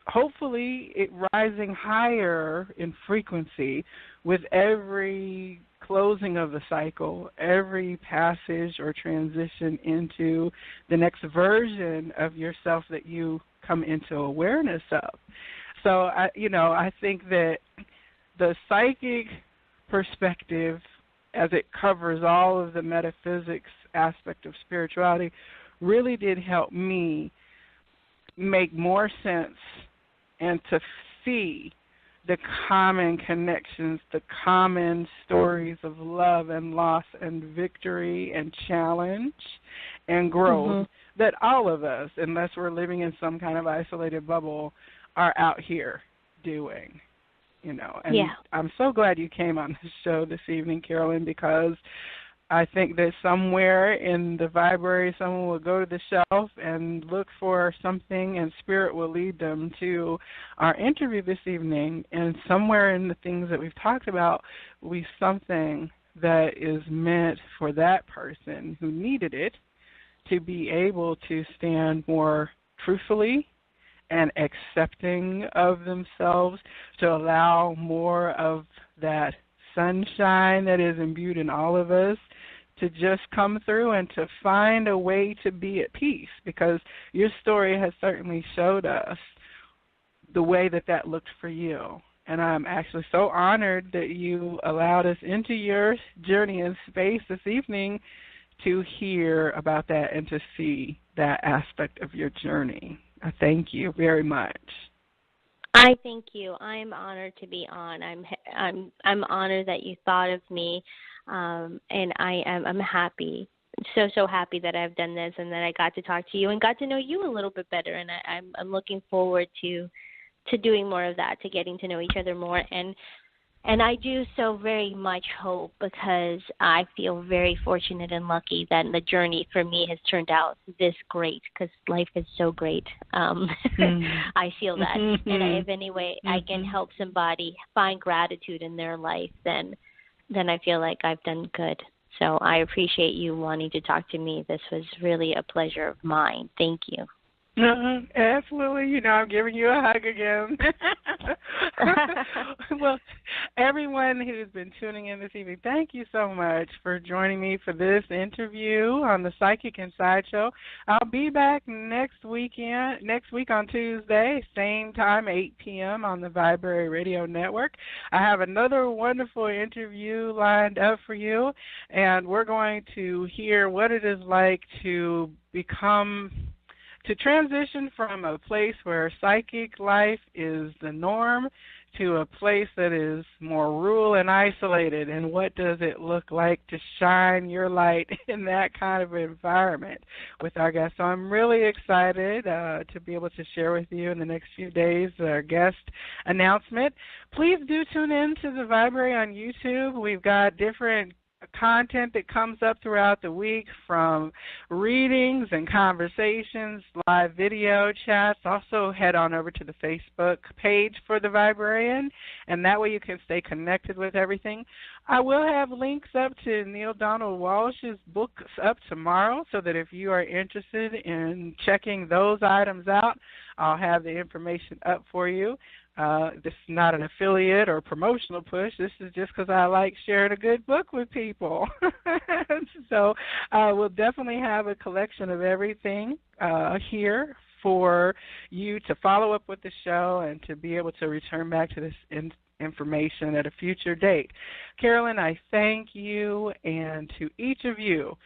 Speaker 1: hopefully it rising higher in frequency with every closing of the cycle, every passage or transition into the next version of yourself that you come into awareness of. So, I think that the psychic perspective, as it covers all of the metaphysics aspect of spirituality, really did help me make more sense and to see the common connections, the common stories of love and loss and victory and challenge and growth that all of us, unless we're living in some kind of isolated bubble, are out here doing. And I'm so glad you came on the show this evening, Carolyn, because I think that somewhere in the Viberary, someone will go to the shelf and look for something, and Spirit will lead them to our interview this evening. And somewhere in the things that we've talked about will be something that is meant for that person who needed it to be able to stand more truthfully and accepting of themselves, to allow more of that sunshine that is imbued in all of us to just come through and to find a way to be at peace, because your story has certainly showed us the way that looked for you. And I'm actually so honored that you allowed us into your journey and space this evening to hear about that and to see that aspect of your journey. I thank you very much.
Speaker 2: I thank you. I'm honored to be on. I'm honored that you thought of me, and I'm happy, so happy that I've done this and that I got to talk to you and got to know you a little bit better. And I'm looking forward to doing more of that, to getting to know each other more. And I do so very much hope, because I feel very fortunate and lucky that the journey for me has turned out this great, because life is so great. I feel that. And if any way I can help somebody find gratitude in their life, then I feel like I've done good. So I appreciate you wanting to talk to me. This was really a pleasure of mine. Thank you.
Speaker 1: Absolutely. I'm giving you a hug again. Well, everyone who's been tuning in this evening, thank you so much for joining me for this interview on the Psychic Inside Show. I'll be back next week on Tuesday, same time, 8 p.m. on the Viberary Radio Network. I have another wonderful interview lined up for you, and we're going to hear what it is like to transition from a place where psychic life is the norm to a place that is more rural and isolated, and what does it look like to shine your light in that kind of environment with our guests. So I'm really excited to be able to share with you in the next few days our guest announcement. Please do tune in to the Viberary on YouTube. We've got different content that comes up throughout the week, from readings and conversations, live video chats. Also head on over to the Facebook page for the Viberarian, and that way you can stay connected with everything. I will have links up to Neil Donald Walsh's books up tomorrow, so that if you are interested in checking those items out, I'll have the information up for you. This is not an affiliate or promotional push. This is just because I like sharing a good book with people. So we'll definitely have a collection of everything here for you to follow up with the show and to be able to return back to this information at a future date. Carolyn, I thank you, and to each of you,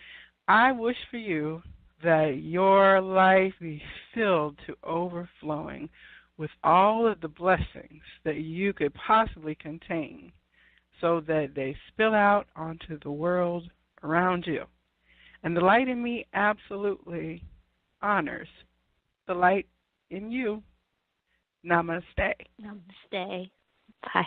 Speaker 1: I wish for you that your life be filled to overflowing with all of the blessings that you could possibly contain, so that they spill out onto the world around you. And the light in me absolutely honors the light in you. Namaste.
Speaker 2: Namaste. Bye.